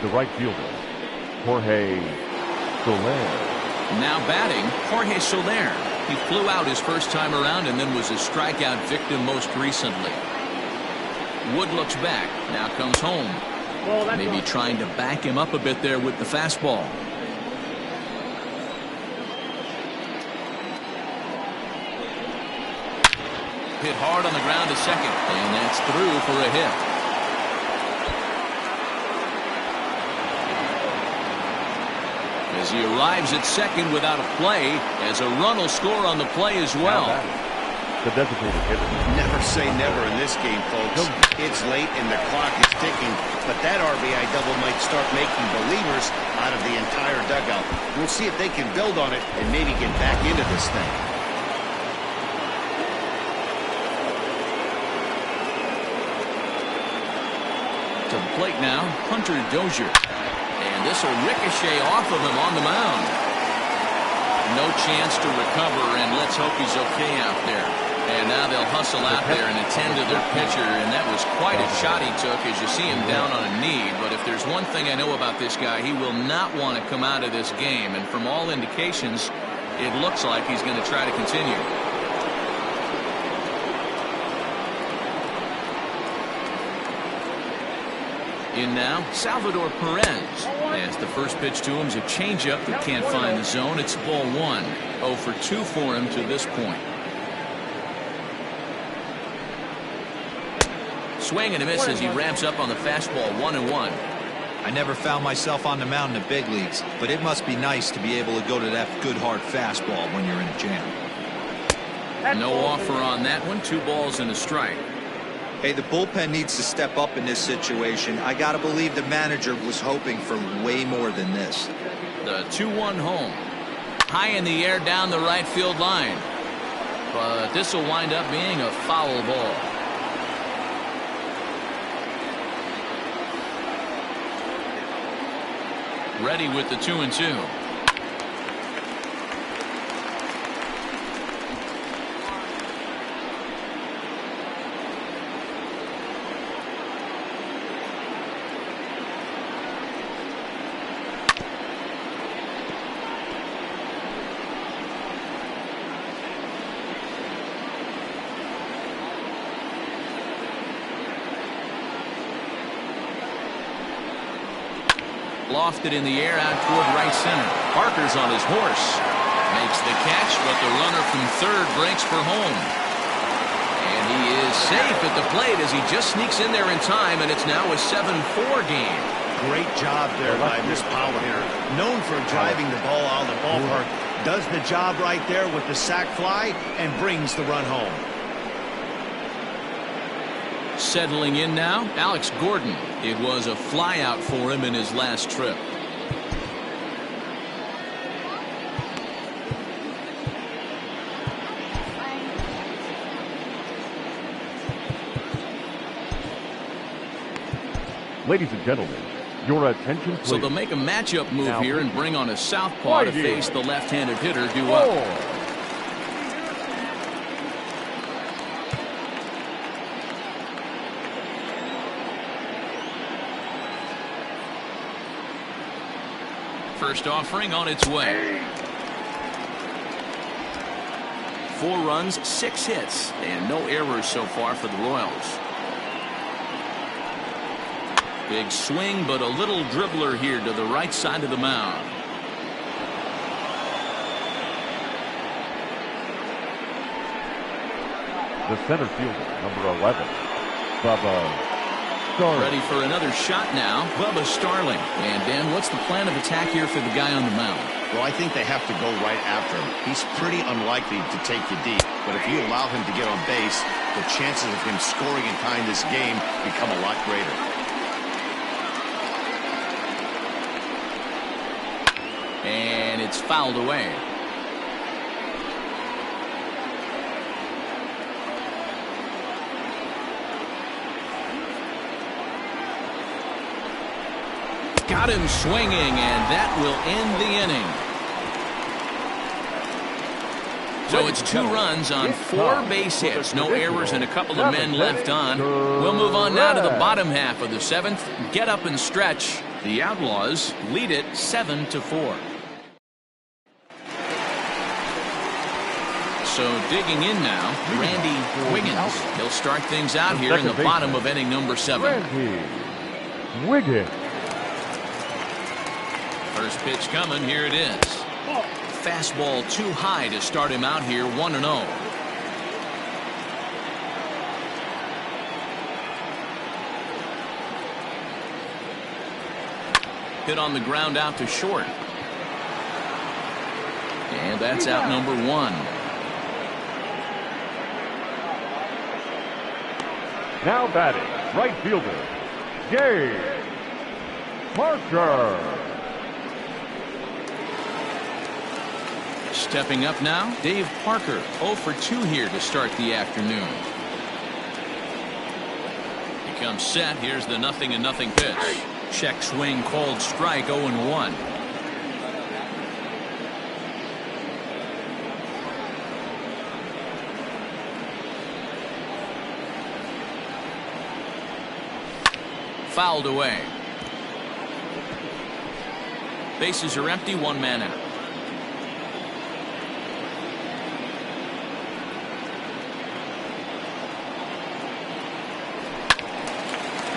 E: the right fielder, Jorge Soler.
A: Now batting, Jorge Soler. He flew out his first time around and then was a strikeout victim most recently. Wood looks back. Now comes home. Maybe trying to back him up a bit there with the fastball. Hit hard on the ground to second, and that's through for a hit. As he arrives at second without a play, as a run will score on the play as well.
E: The designated hitter.
C: Never say never in this game, folks. It's late and the clock is ticking, but that RBI double might start making believers out of the entire dugout. We'll see if they can build on it and maybe get back into this thing.
A: To the plate now, Hunter Dozier. And this will ricochet off of him on the mound. No chance to recover, and let's hope he's okay out there. And now they'll hustle out there and attend to their pitcher, and that was quite a shot he took as you see him down on a knee. But if there's one thing I know about this guy, he will not want to come out of this game. And from all indications, it looks like he's going to try to continue. In now, Salvador Perez. As the first pitch to him is a changeup that can't find the zone. It's ball 1. 0 for 2 for him to this point. Swing and a miss as he ramps up on the fastball. 1-1.
D: I never found myself on the mound in the big leagues, but it must be nice to be able to go to that good hard fastball when you're in a jam.
A: No offer on that one. 2 balls and a strike.
D: Hey, the bullpen needs to step up in this situation. I got to believe the manager was hoping for way more than this.
A: The 2-1 home. High in the air down the right field line. But this will wind up being a foul ball. Ready with the 2-2. Lofted in the air out toward right center. Parker's on his horse. Makes the catch, but the runner from third breaks for home. And he is safe at the plate as he just sneaks in there in time, and it's now a 7-4 game.
C: Great job there by this power hitter. Known for driving the ball out of the ballpark. Does the job right there with the sac fly and brings the run home.
A: Settling in now, Alex Gordon. It was a flyout for him in his last trip.
E: Ladies and gentlemen, your attention, please.
A: So they'll make a matchup move here and bring on a southpaw to face the left-handed hitter due up. First offering on its way. 4 runs, 6 hits, and no errors so far for the Royals. Big swing, but a little dribbler here to the right side of the mound.
E: The center fielder, number 11, Bubba Starling.
A: Ready for another shot now, Bubba Starling. And Dan, what's the plan of attack here for the guy on the mound?
C: Well, I think they have to go right after him. He's pretty unlikely to take you deep, but if you allow him to get on base, the chances of him scoring and tying this game become a lot greater.
A: And it's fouled away. Got him swinging, and that will end the inning. So it's 2 runs on 4 base hits, no errors, and a couple of men left on. We'll move on now to the bottom half of the 7th. Get up and stretch. The Outlaws lead it 7-4. So digging in now, Randy Wiggins. He'll start things out here in the bottom of inning number 7.
E: Randy Wiggins.
A: First pitch coming, here it is. Fastball too high to start him out here, 1-0. Hit on the ground out to short. And that's out number 1.
E: Now batting, right fielder, Dave Parker.
A: Stepping up now, Dave Parker, 0 for 2 here to start the afternoon. He comes set. Here's the 0-0 pitch. Check swing called strike, 0-1. Fouled away. Bases are empty, 1 man out.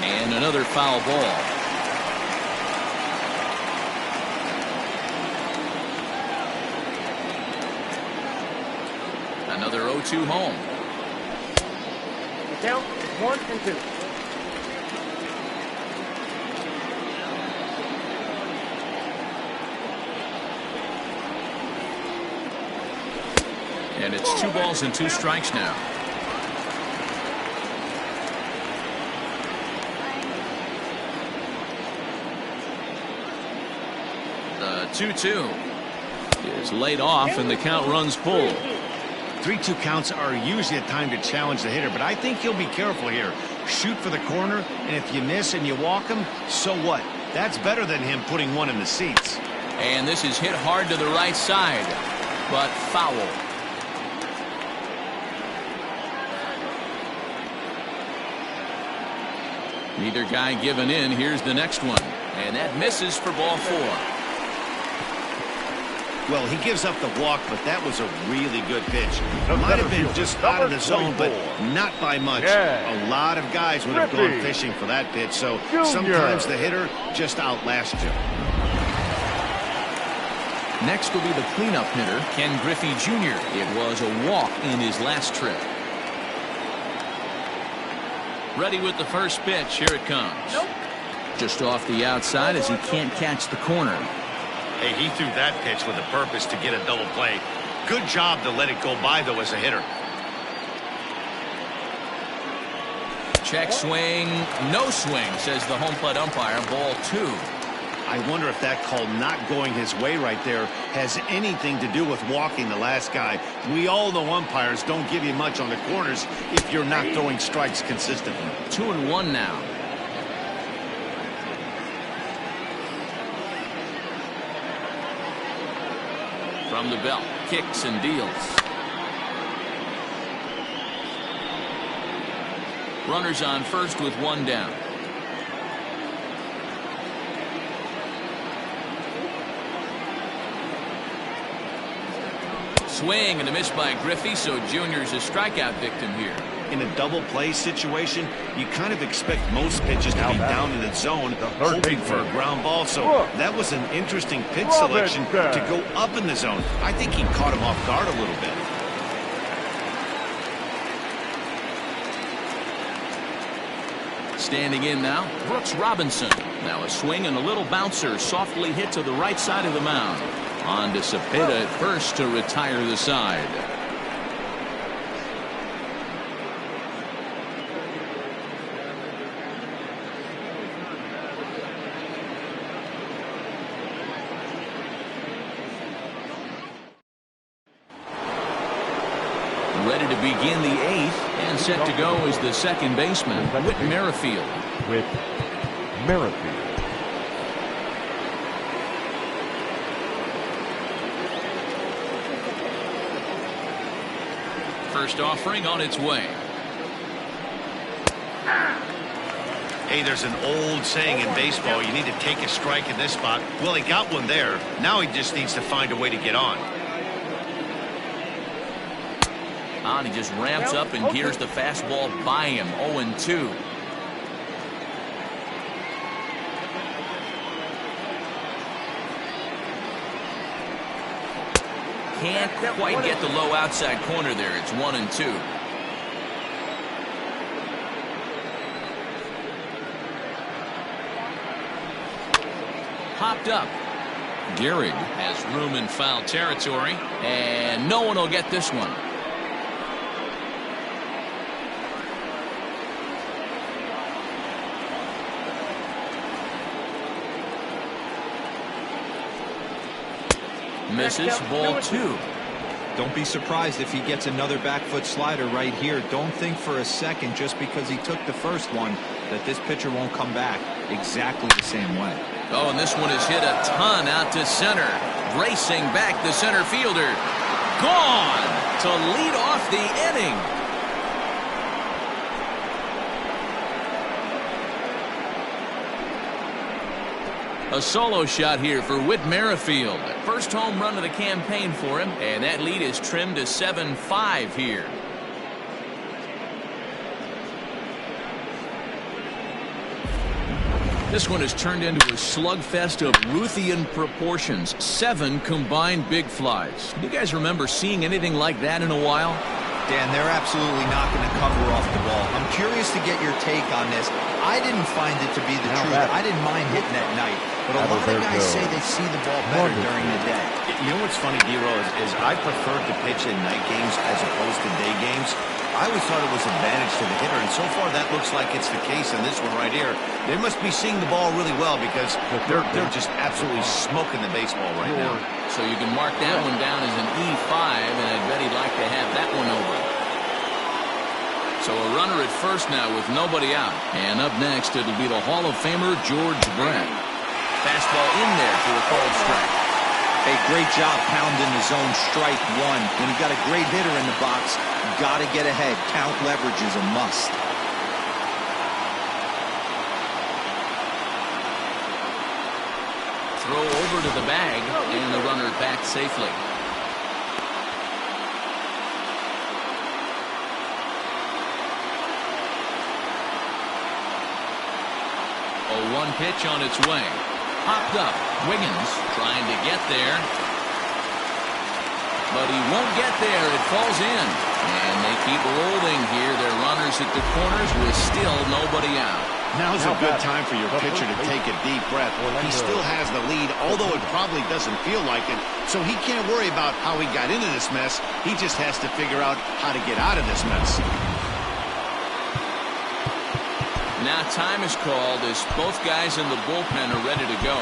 A: And another foul ball. Another 0-2 home.
F: The count is 1-2.
A: And it's 2 balls and 2 strikes now. The 2-2 is laid off, and the count runs full.
C: 3-2 counts are usually a time to challenge the hitter, but I think he'll be careful here. Shoot for the corner, and if you miss and you walk him, so what? That's better than him putting one in the seats.
A: And this is hit hard to the right side, but foul. Neither guy giving in. Here's the next one, and that misses for ball 4.
C: Well, he gives up the walk, but that was a really good pitch. Might have been just out of the zone, but not by much. A lot of guys would have gone fishing for that pitch, so sometimes the hitter just outlasts you.
A: Next will be the cleanup hitter, Ken Griffey Jr. It was a walk in his last trip. Ready with the first pitch. Here it comes.
F: Nope.
A: Just off the outside as he can't catch the corner.
C: Hey, he threw that pitch with a purpose to get a double play. Good job to let it go by, though, as a hitter.
A: Check swing. No swing, says the home plate umpire. Ball 2.
C: I wonder if that call not going his way right there has anything to do with walking the last guy. We all know umpires don't give you much on the corners if you're not throwing strikes consistently.
A: 2-1 now. From the belt, kicks and deals. Runners on first with 1 down. Swing and a miss by Griffey, so Junior's a strikeout victim here.
C: In a double play situation, you kind of expect most pitches to be down in the zone, hoping for a ground ball. So that was an interesting pitch selection to go up in the zone. I think he caught him off guard a little bit.
A: Standing in now, Brooks Robinson. Now a swing and a little bouncer softly hit to the right side of the mound. On to Cepeda at first to retire the side. Ready to begin the 8th, and set to go is the second baseman, Whit Merrifield.
E: Whit Merrifield.
A: First offering on its way.
C: Hey, there's an old saying in baseball, you need to take a strike in this spot. Well, he got one there. Now he just needs to find a way to get on.
A: He just ramps up and gears the fastball by him. 0-2. Can't quite get the low outside corner there. It's 1-2. Popped up. Gehrig has room in foul territory, and no one will get this one. Misses. Ball 2.
D: Don't be surprised if he gets another back foot slider right here. Don't think for a second, just because he took the first one, that this pitcher won't come back exactly the same way.
A: Oh, and this one is hit a ton out to center. Racing back the center fielder. Gone to lead off the inning. A solo shot here for Whit Merrifield. First home run of the campaign for him, and that lead is trimmed to 7-5 here. This one has turned into a slugfest of Ruthian proportions. 7 combined big flies. You guys remember seeing anything like that in a while?
D: Dan, they're absolutely not going to cover off the ball. I'm curious to get your take on this. I didn't find it to be the truth. I didn't mind hitting at night, but a lot of guys say they see the ball better during the day.
C: You know what's funny, D-Row, is I preferred to pitch in night games as opposed to day games. I always thought it was an advantage to the hitter, and so far that looks like it's the case in this one right here. They must be seeing the ball really well because they're just absolutely smoking the baseball right now.
A: So you can mark that one down as an E5, and I bet he'd like to have that one over. So a runner at first now with nobody out. And up next, it'll be the Hall of Famer George Brett. Fastball in there for a called strike.
D: Hey, great job pounding the zone. Strike 1. When you got a great hitter in the box, you got to get ahead. Count leverage is a must.
A: Throw over to the bag, and the runner back safely. A 1 pitch on its way. Popped up. Wiggins trying to get there. but he won't get there. It falls in. And they keep rolling here. Their runners at the corners with still nobody out.
C: Now's a good time for your pitcher to take a deep breath. He still has the lead, although it probably doesn't feel like it. So he can't worry about how he got into this mess. He just has to figure out how to get out of this mess.
A: Now time is called as both guys in the bullpen are ready to go.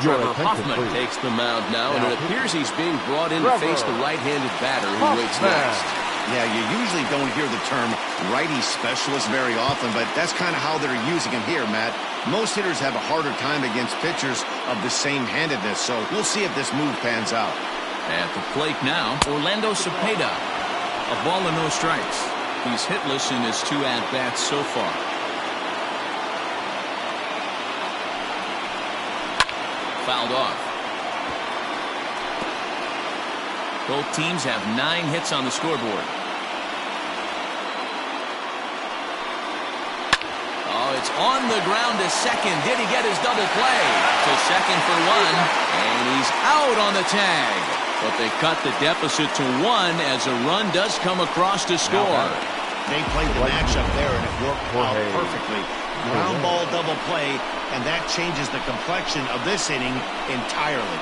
E: Your
A: Trevor
E: attention,
A: Hoffman
E: please.
A: takes the mound now, and it appears he's being brought in to face the right-handed batter who waits next.
C: Yeah, you usually don't hear the term righty specialist very often, but that's kind of how they're using him here, Matt. Most hitters have a harder time against pitchers of the same handedness, so we'll see if this move pans out.
A: At the plate now, Orlando Cepeda. A ball and no strikes. He's hitless in his 2 at-bats so far. Fouled off. Both teams have 9 hits on the scoreboard. Oh, it's on the ground to second. Did he get his double play? To second for 1, and he's out on the tag. But they cut the deficit to 1 as a run does come across to score.
C: They played the matchup there, and it worked out perfectly. Ground ball double play, and that changes the complexion of this inning entirely.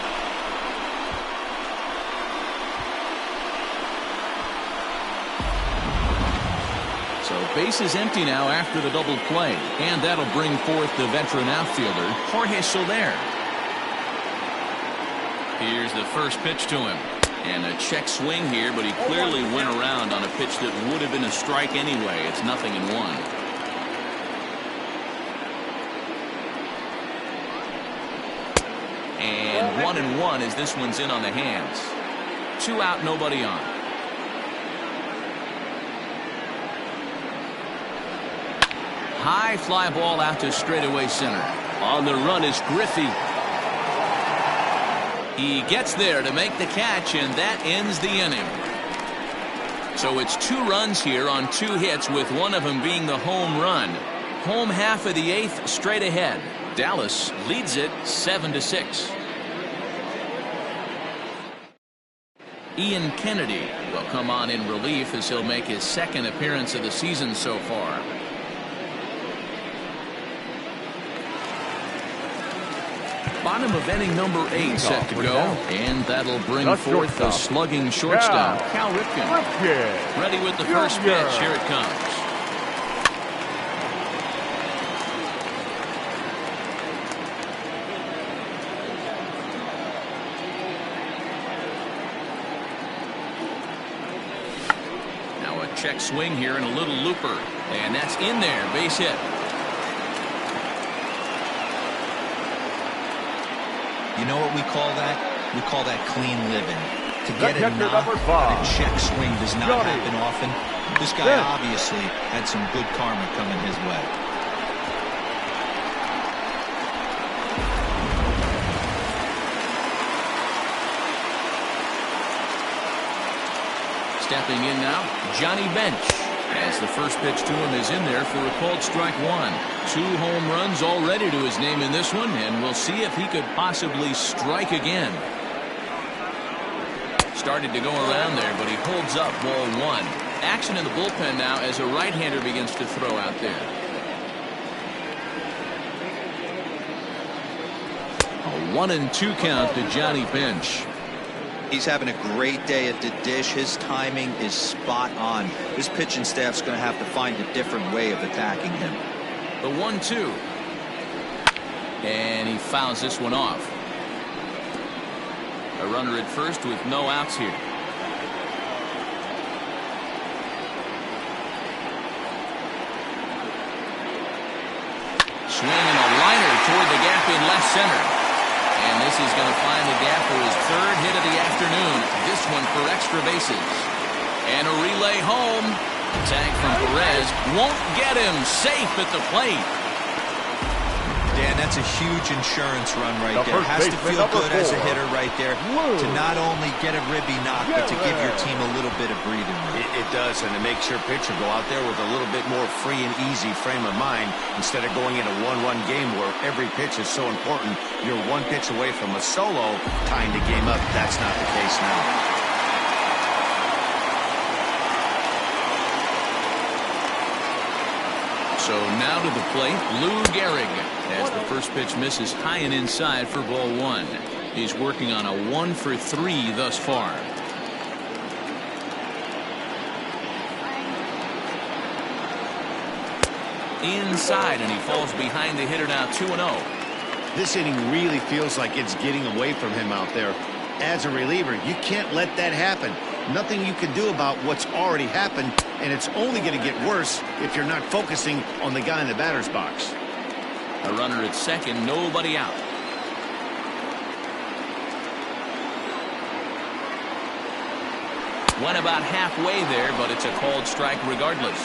A: So base is empty now after the double play, and that'll bring forth the veteran outfielder, Jorge Soler. Here's the first pitch to him. And a check swing here, but he clearly went around on a pitch that would have been a strike anyway. It's 0-1. And 1-1 as this one's in on the hands. 2 out, nobody on. High fly ball out to straightaway center. On the run is Griffey. He gets there to make the catch, and that ends the inning. So it's 2 runs here on 2 hits, with one of them being the home run. Home half of the 8th straight ahead. Dallas leads it 7-6. Ian Kennedy will come on in relief as he'll make his 2nd appearance of the season so far. Bottom of inning number 8 set to go, and that'll bring forth the slugging shortstop, Cal Ripken. Ready with the first pitch. Here it comes. Now a check swing here and a little looper, and that's in there. Base hit.
D: You know what we call that? We call that clean living. To get a knock on a check swing does not happen often. This guy obviously had some good karma coming his way.
A: Stepping in now, Johnny Bench. As the first pitch to him is in there for a called strike 1. 2 home runs already to his name in this one, and we'll see if he could possibly strike again. Started to go around there, but he holds up ball 1. Action in the bullpen now as a right-hander begins to throw out there. A 1-2 count to Johnny Bench.
D: He's having a great day at the dish. His timing is spot on. His pitching staff's going to have to find a different way of attacking him.
A: The 1-2. And he fouls this one off. A runner at first with no outs here. Swinging a liner toward the gap in left center. And this is going to find the gap for his 3rd hit of the afternoon. This one for extra bases. And a relay home. Tag from Perez won't get him. Safe at the plate.
D: Dan, that's a huge insurance run right
E: The
D: there.
E: first
D: Has to
E: baseman,
D: feel
E: number
D: good as a
E: 4.
D: hitter right there to not only get a ribby knock, but to give your team a little bit of breathing room.
C: It does, and it makes your pitcher go out there with a little bit more free and easy frame of mind instead of going in a 1-run game where every pitch is so important. You're one pitch away from a solo, tying the game up. That's not the case now.
A: So now to the plate, Lou Gehrig, as the first pitch misses high and inside for ball 1. He's working on a 1-for-3 thus far. Inside, and he falls behind the hitter now 2-0.
C: This inning really feels like it's getting away from him out there. As a reliever, you can't let that happen. Nothing you can do about what's already happened, and it's only going to get worse if you're not focusing on the guy in the batter's box.
A: A runner at second, nobody out. Went about halfway there, but it's a called strike regardless.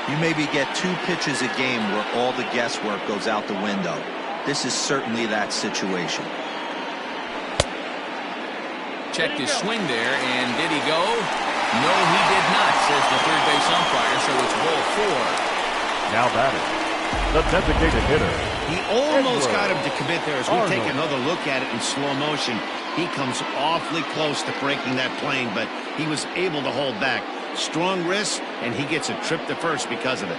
D: You maybe get 2 pitches a game where all the guesswork goes out the window. This is certainly that situation.
A: Checked his swing there, and did he go? No, he did not, says the third base umpire, so it's ball 4.
E: Now batting, the designated hitter.
C: He almost got him to commit there. As we take another look at it in slow motion, he comes awfully close to breaking that plane, but he was able to hold back. Strong wrist, and he gets a trip to first because of it.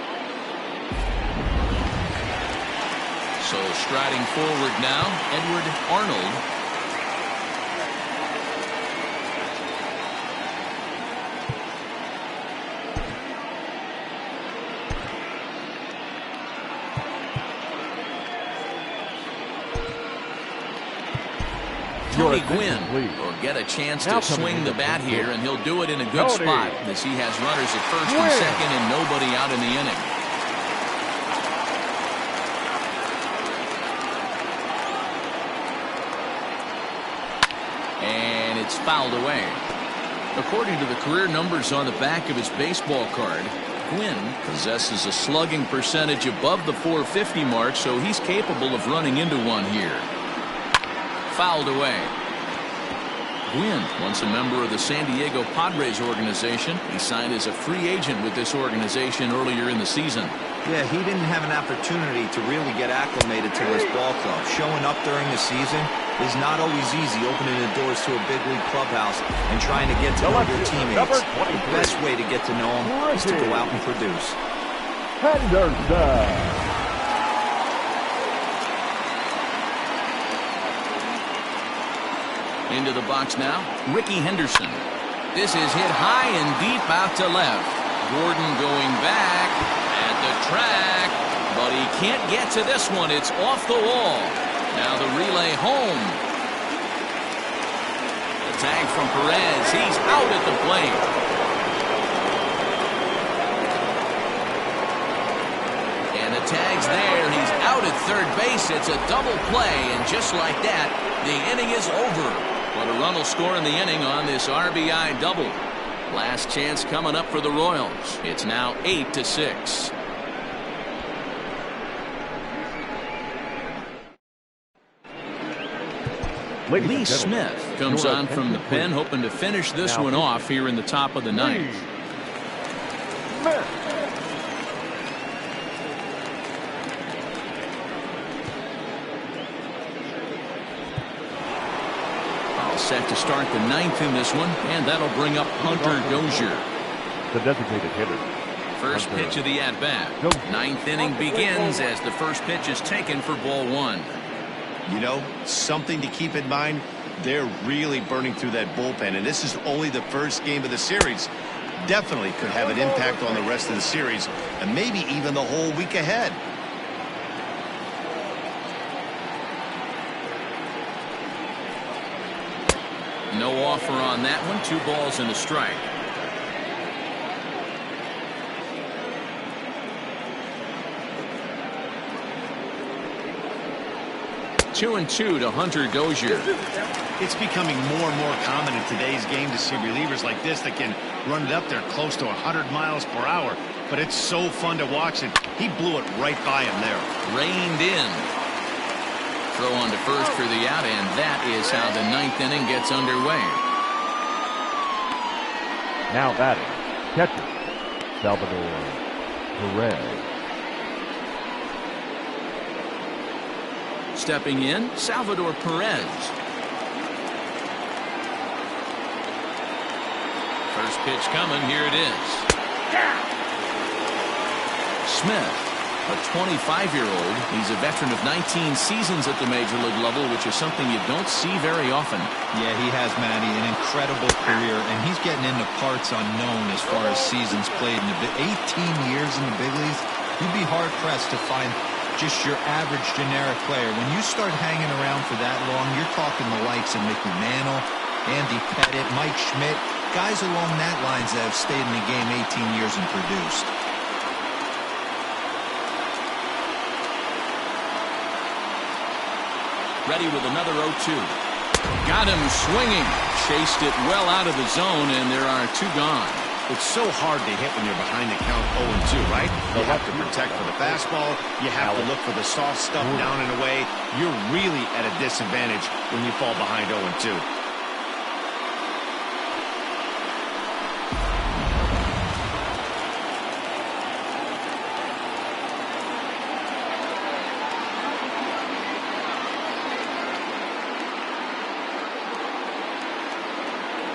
A: So striding forward now, Edward Arnold. Tony Gwynn will get a chance to swing the bat here, and he'll do it in a good spot as he has runners at first and second and nobody out in the inning. And it's fouled away. According to the career numbers on the back of his baseball card, Gwynn possesses a slugging percentage above the .450 mark, so he's capable of running into one here. Fouled away. Gwynn, once a member of the San Diego Padres organization, he signed as a free agent with this organization earlier in the season.
D: Yeah, he didn't have an opportunity to really get acclimated to this ball club. Showing up during the season is not always easy, opening the doors to a big league clubhouse and trying to get to know your teammates. The best way to get to know them is to go out and produce.
E: Henderson.
A: Into the box now, Ricky Henderson. This is hit high and deep out to left. Gordon going back at the track, but he can't get to this one. It's off the wall. Now the relay home. The tag from Perez. He's out at the plate. And the tag's there. He's out at third base. It's a double play, and just like that, the inning is over. But a run will score in the inning on this RBI double. Last chance coming up for the Royals. It's now 8-6. Lee Smith comes on from the pen, hoping to finish this one off here in the top of the ninth. Set to start the ninth in this one, and that'll bring up Hunter Dozier.
E: The designated hitter.
A: First pitch of the at-bat. Ninth inning begins as the first pitch is taken for ball 1.
C: You know, something to keep in mind, they're really burning through that bullpen, and this is only the first game of the series. Definitely could have an impact on the rest of the series, and maybe even the whole week ahead.
A: No offer on that one. 2 balls and a strike. Two and two to Hunter Dozier.
C: It's becoming more and more common in today's game to see relievers like this that can run it up there close to 100 miles per hour. But it's so fun to watch it. He blew it right by him there.
A: Reined in. throw on to first for the out, and that is how the ninth inning gets underway.
E: Now batting, catcher, Salvador Perez.
A: Stepping in, Salvador Perez. First pitch coming, here it is. Smith, a 25-year-old. He's a veteran of 19 seasons at the major league level, which is something you don't see very often.
D: Yeah, he has, Matty, an incredible career, and he's getting into parts unknown as far as seasons played in the 18 years in the big leagues. You'd be hard-pressed to find just your average generic player. When you start hanging around for that long, you're talking the likes of Mickey Mantle, Andy Pettit, Mike Schmidt, guys along that lines that have stayed in the game 18 years and produced.
A: Ready with another 0-2. Got him swinging. Chased it well out of the zone, and there are two gone.
C: It's so hard to hit when you're behind the count 0-2, right? You have to protect for the fastball. You have to look for the soft stuff down and away. You're really at a disadvantage when you fall behind 0-2.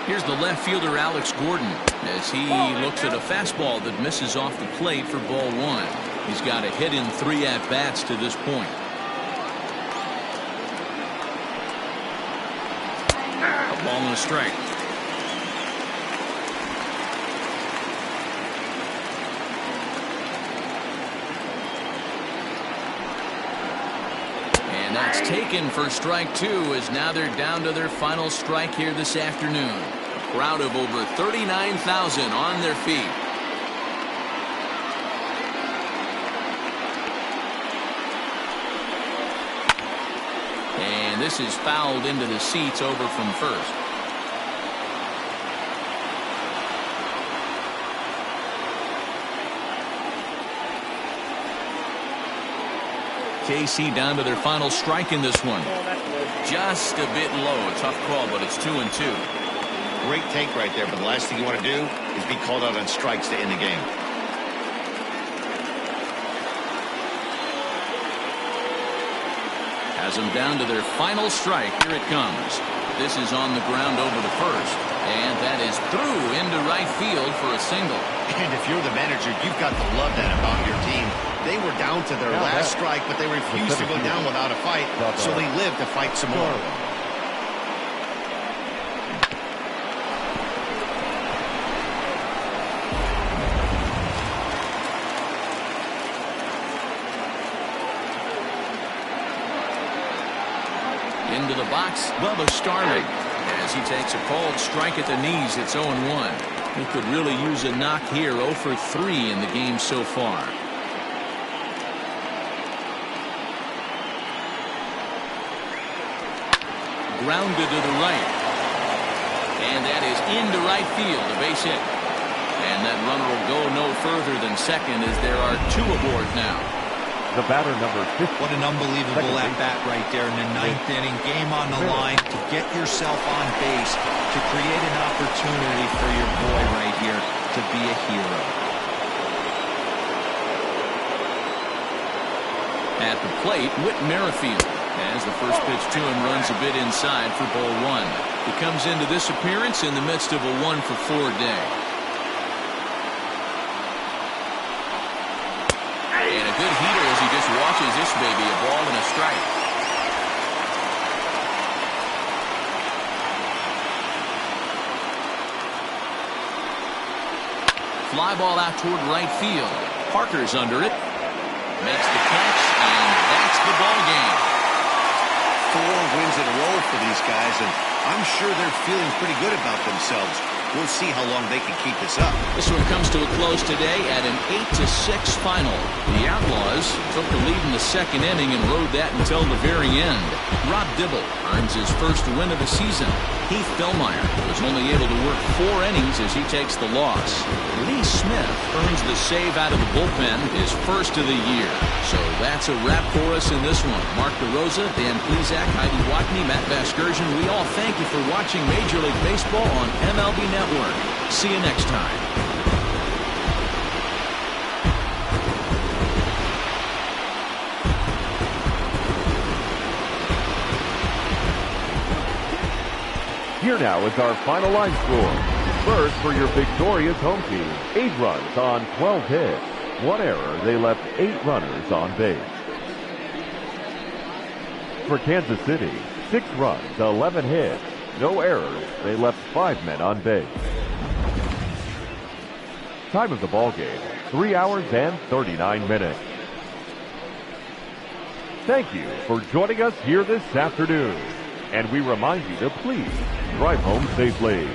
A: Here's the left fielder, Alex Gordon, as he looks at a fastball that misses off the plate for ball one. He's got a hit in 3 at-bats to this point. A ball and a strike. And that's taken for strike 2, as now they're down to their final strike here this afternoon. A crowd of over 39,000 on their feet. And this is fouled into the seats over from first. KC down to their final strike in this one. Just a bit low. A tough call, but it's 2-2.
C: Great take right there, but the last thing you want to do is be called out on strikes to end the game.
A: Has them down to their final strike. Here it comes. This is on the ground over to first. And that is through into right field for a single.
C: And if you're the manager, you've got to love that about your team. They were down to their last strike, but they refused to go down without a fight, so they lived to fight some more.
A: Into the box, Bubba Starling, as he takes a called strike at the knees. It's 0-1. He could really use a knock here. 0 for 3 in the game so far. Grounded to the right. And that is into right field, a base hit. And that runner will go no further than second, as there are 2 aboard now.
E: The batter, number 50.
D: What an unbelievable at-bat right there in the 9th inning. Game on the line to get yourself on base, to create an opportunity for your boy right here to be a hero.
A: At the plate, Whit Merrifield, as the first pitch to him runs a bit inside for ball 1. He comes into this appearance in the midst of a 1 for 4 day. And a good heater as he just watches this baby, a ball and a strike. Fly ball out toward right field. Parker's under it. Makes the catch, and that's the ball game.
C: 4 wins in a row for these guys, and I'm sure they're feeling pretty good about themselves. We'll see how long they can keep this up.
A: This one comes to a close today at an 8-6 final. The Outlaws took the lead in the second inning and rode that until the very end. Rob Dibble earns his first win of the season. Heath Bellmeyer was only able to work 4 innings as he takes the loss. Lee Smith earns the save out of the bullpen, his first of the year. So that's a wrap for us in this one. Mark DeRosa, Dan Plesac, Heidi Watney, Matt Vasgersian, we all thank you for watching Major League Baseball on MLB Network. See you next time.
E: Here now is our final line score. First, for your victorious home team, 8 runs on 12 hits. 1 error, they left 8 runners on base. For Kansas City, 6 runs, 11 hits. No errors, they left 5 men on base. Time of the ball game, 3 hours and 39 minutes. Thank you for joining us here this afternoon. And we remind you to please drive home safely.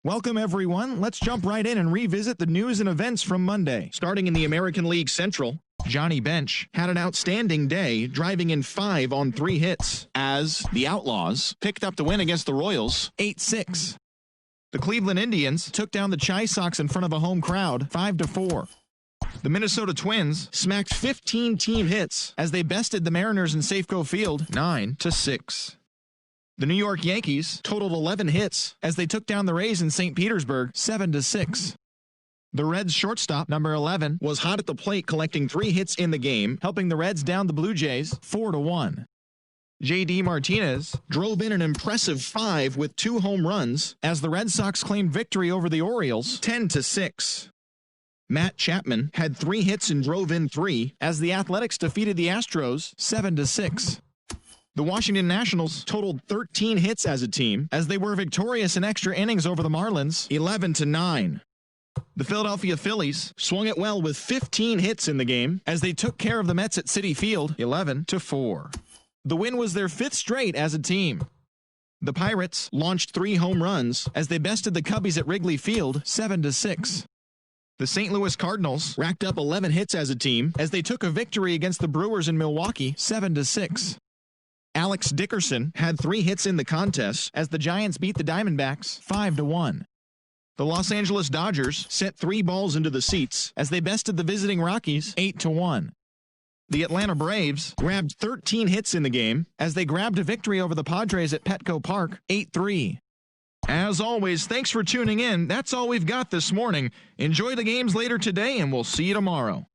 G: Welcome, everyone. Let's jump right in and revisit the news and events from Monday. Starting in the American League Central, Johnny Bench had an outstanding day, driving in 5 on 3 hits, as the Outlaws picked up the win against the Royals 8-6. The Cleveland Indians took down the Chi Sox in front of a home crowd 5-4. The Minnesota Twins smacked 15 team hits as they bested the Mariners in Safeco Field 9-6. The New York Yankees totaled 11 hits as they took down the Rays in St. Petersburg 7-6. The Reds shortstop, number 11, was hot at the plate collecting 3 hits in the game, helping the Reds down the Blue Jays 4-1. J.D. Martinez drove in an impressive 5 with 2 home runs as the Red Sox claimed victory over the Orioles 10-6. Matt Chapman had 3 hits and drove in 3 as the Athletics defeated the Astros 7-6. The Washington Nationals totaled 13 hits as a team as they were victorious in extra innings over the Marlins 11-9. The Philadelphia Phillies swung it well with 15 hits in the game as they took care of the Mets at Citi Field 11-4. The win was their 5th straight as a team. The Pirates launched 3 home runs as they bested the Cubbies at Wrigley Field 7-6. The St. Louis Cardinals racked up 11 hits as a team as they took a victory against the Brewers in Milwaukee 7-6. Alex Dickerson had 3 hits in the contest as the Giants beat the Diamondbacks 5-1. The Los Angeles Dodgers sent 3 balls into the seats as they bested the visiting Rockies 8-1. The Atlanta Braves grabbed 13 hits in the game as they grabbed a victory over the Padres at Petco Park 8-3. As always, thanks for tuning in. That's all we've got this morning. Enjoy the games later today, and we'll see you tomorrow.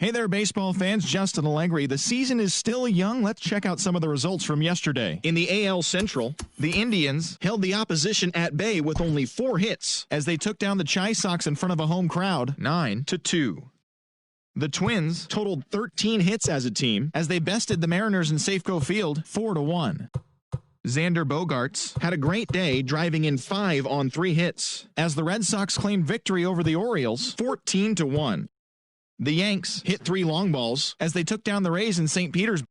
G: Hey there, baseball fans. Justin Allegri. The season is still young. Let's check out some of the results from yesterday. In the AL Central, the Indians held the opposition at bay with only 4 hits as they took down the Chi Sox in front of a home crowd 9-2. The Twins totaled 13 hits as a team as they bested the Mariners in Safeco Field 4-1. Xander Bogaerts had a great day, driving in 5 on 3 hits as the Red Sox claimed victory over the Orioles 14-1. The Yanks hit 3 long balls as they took down the Rays in St. Petersburg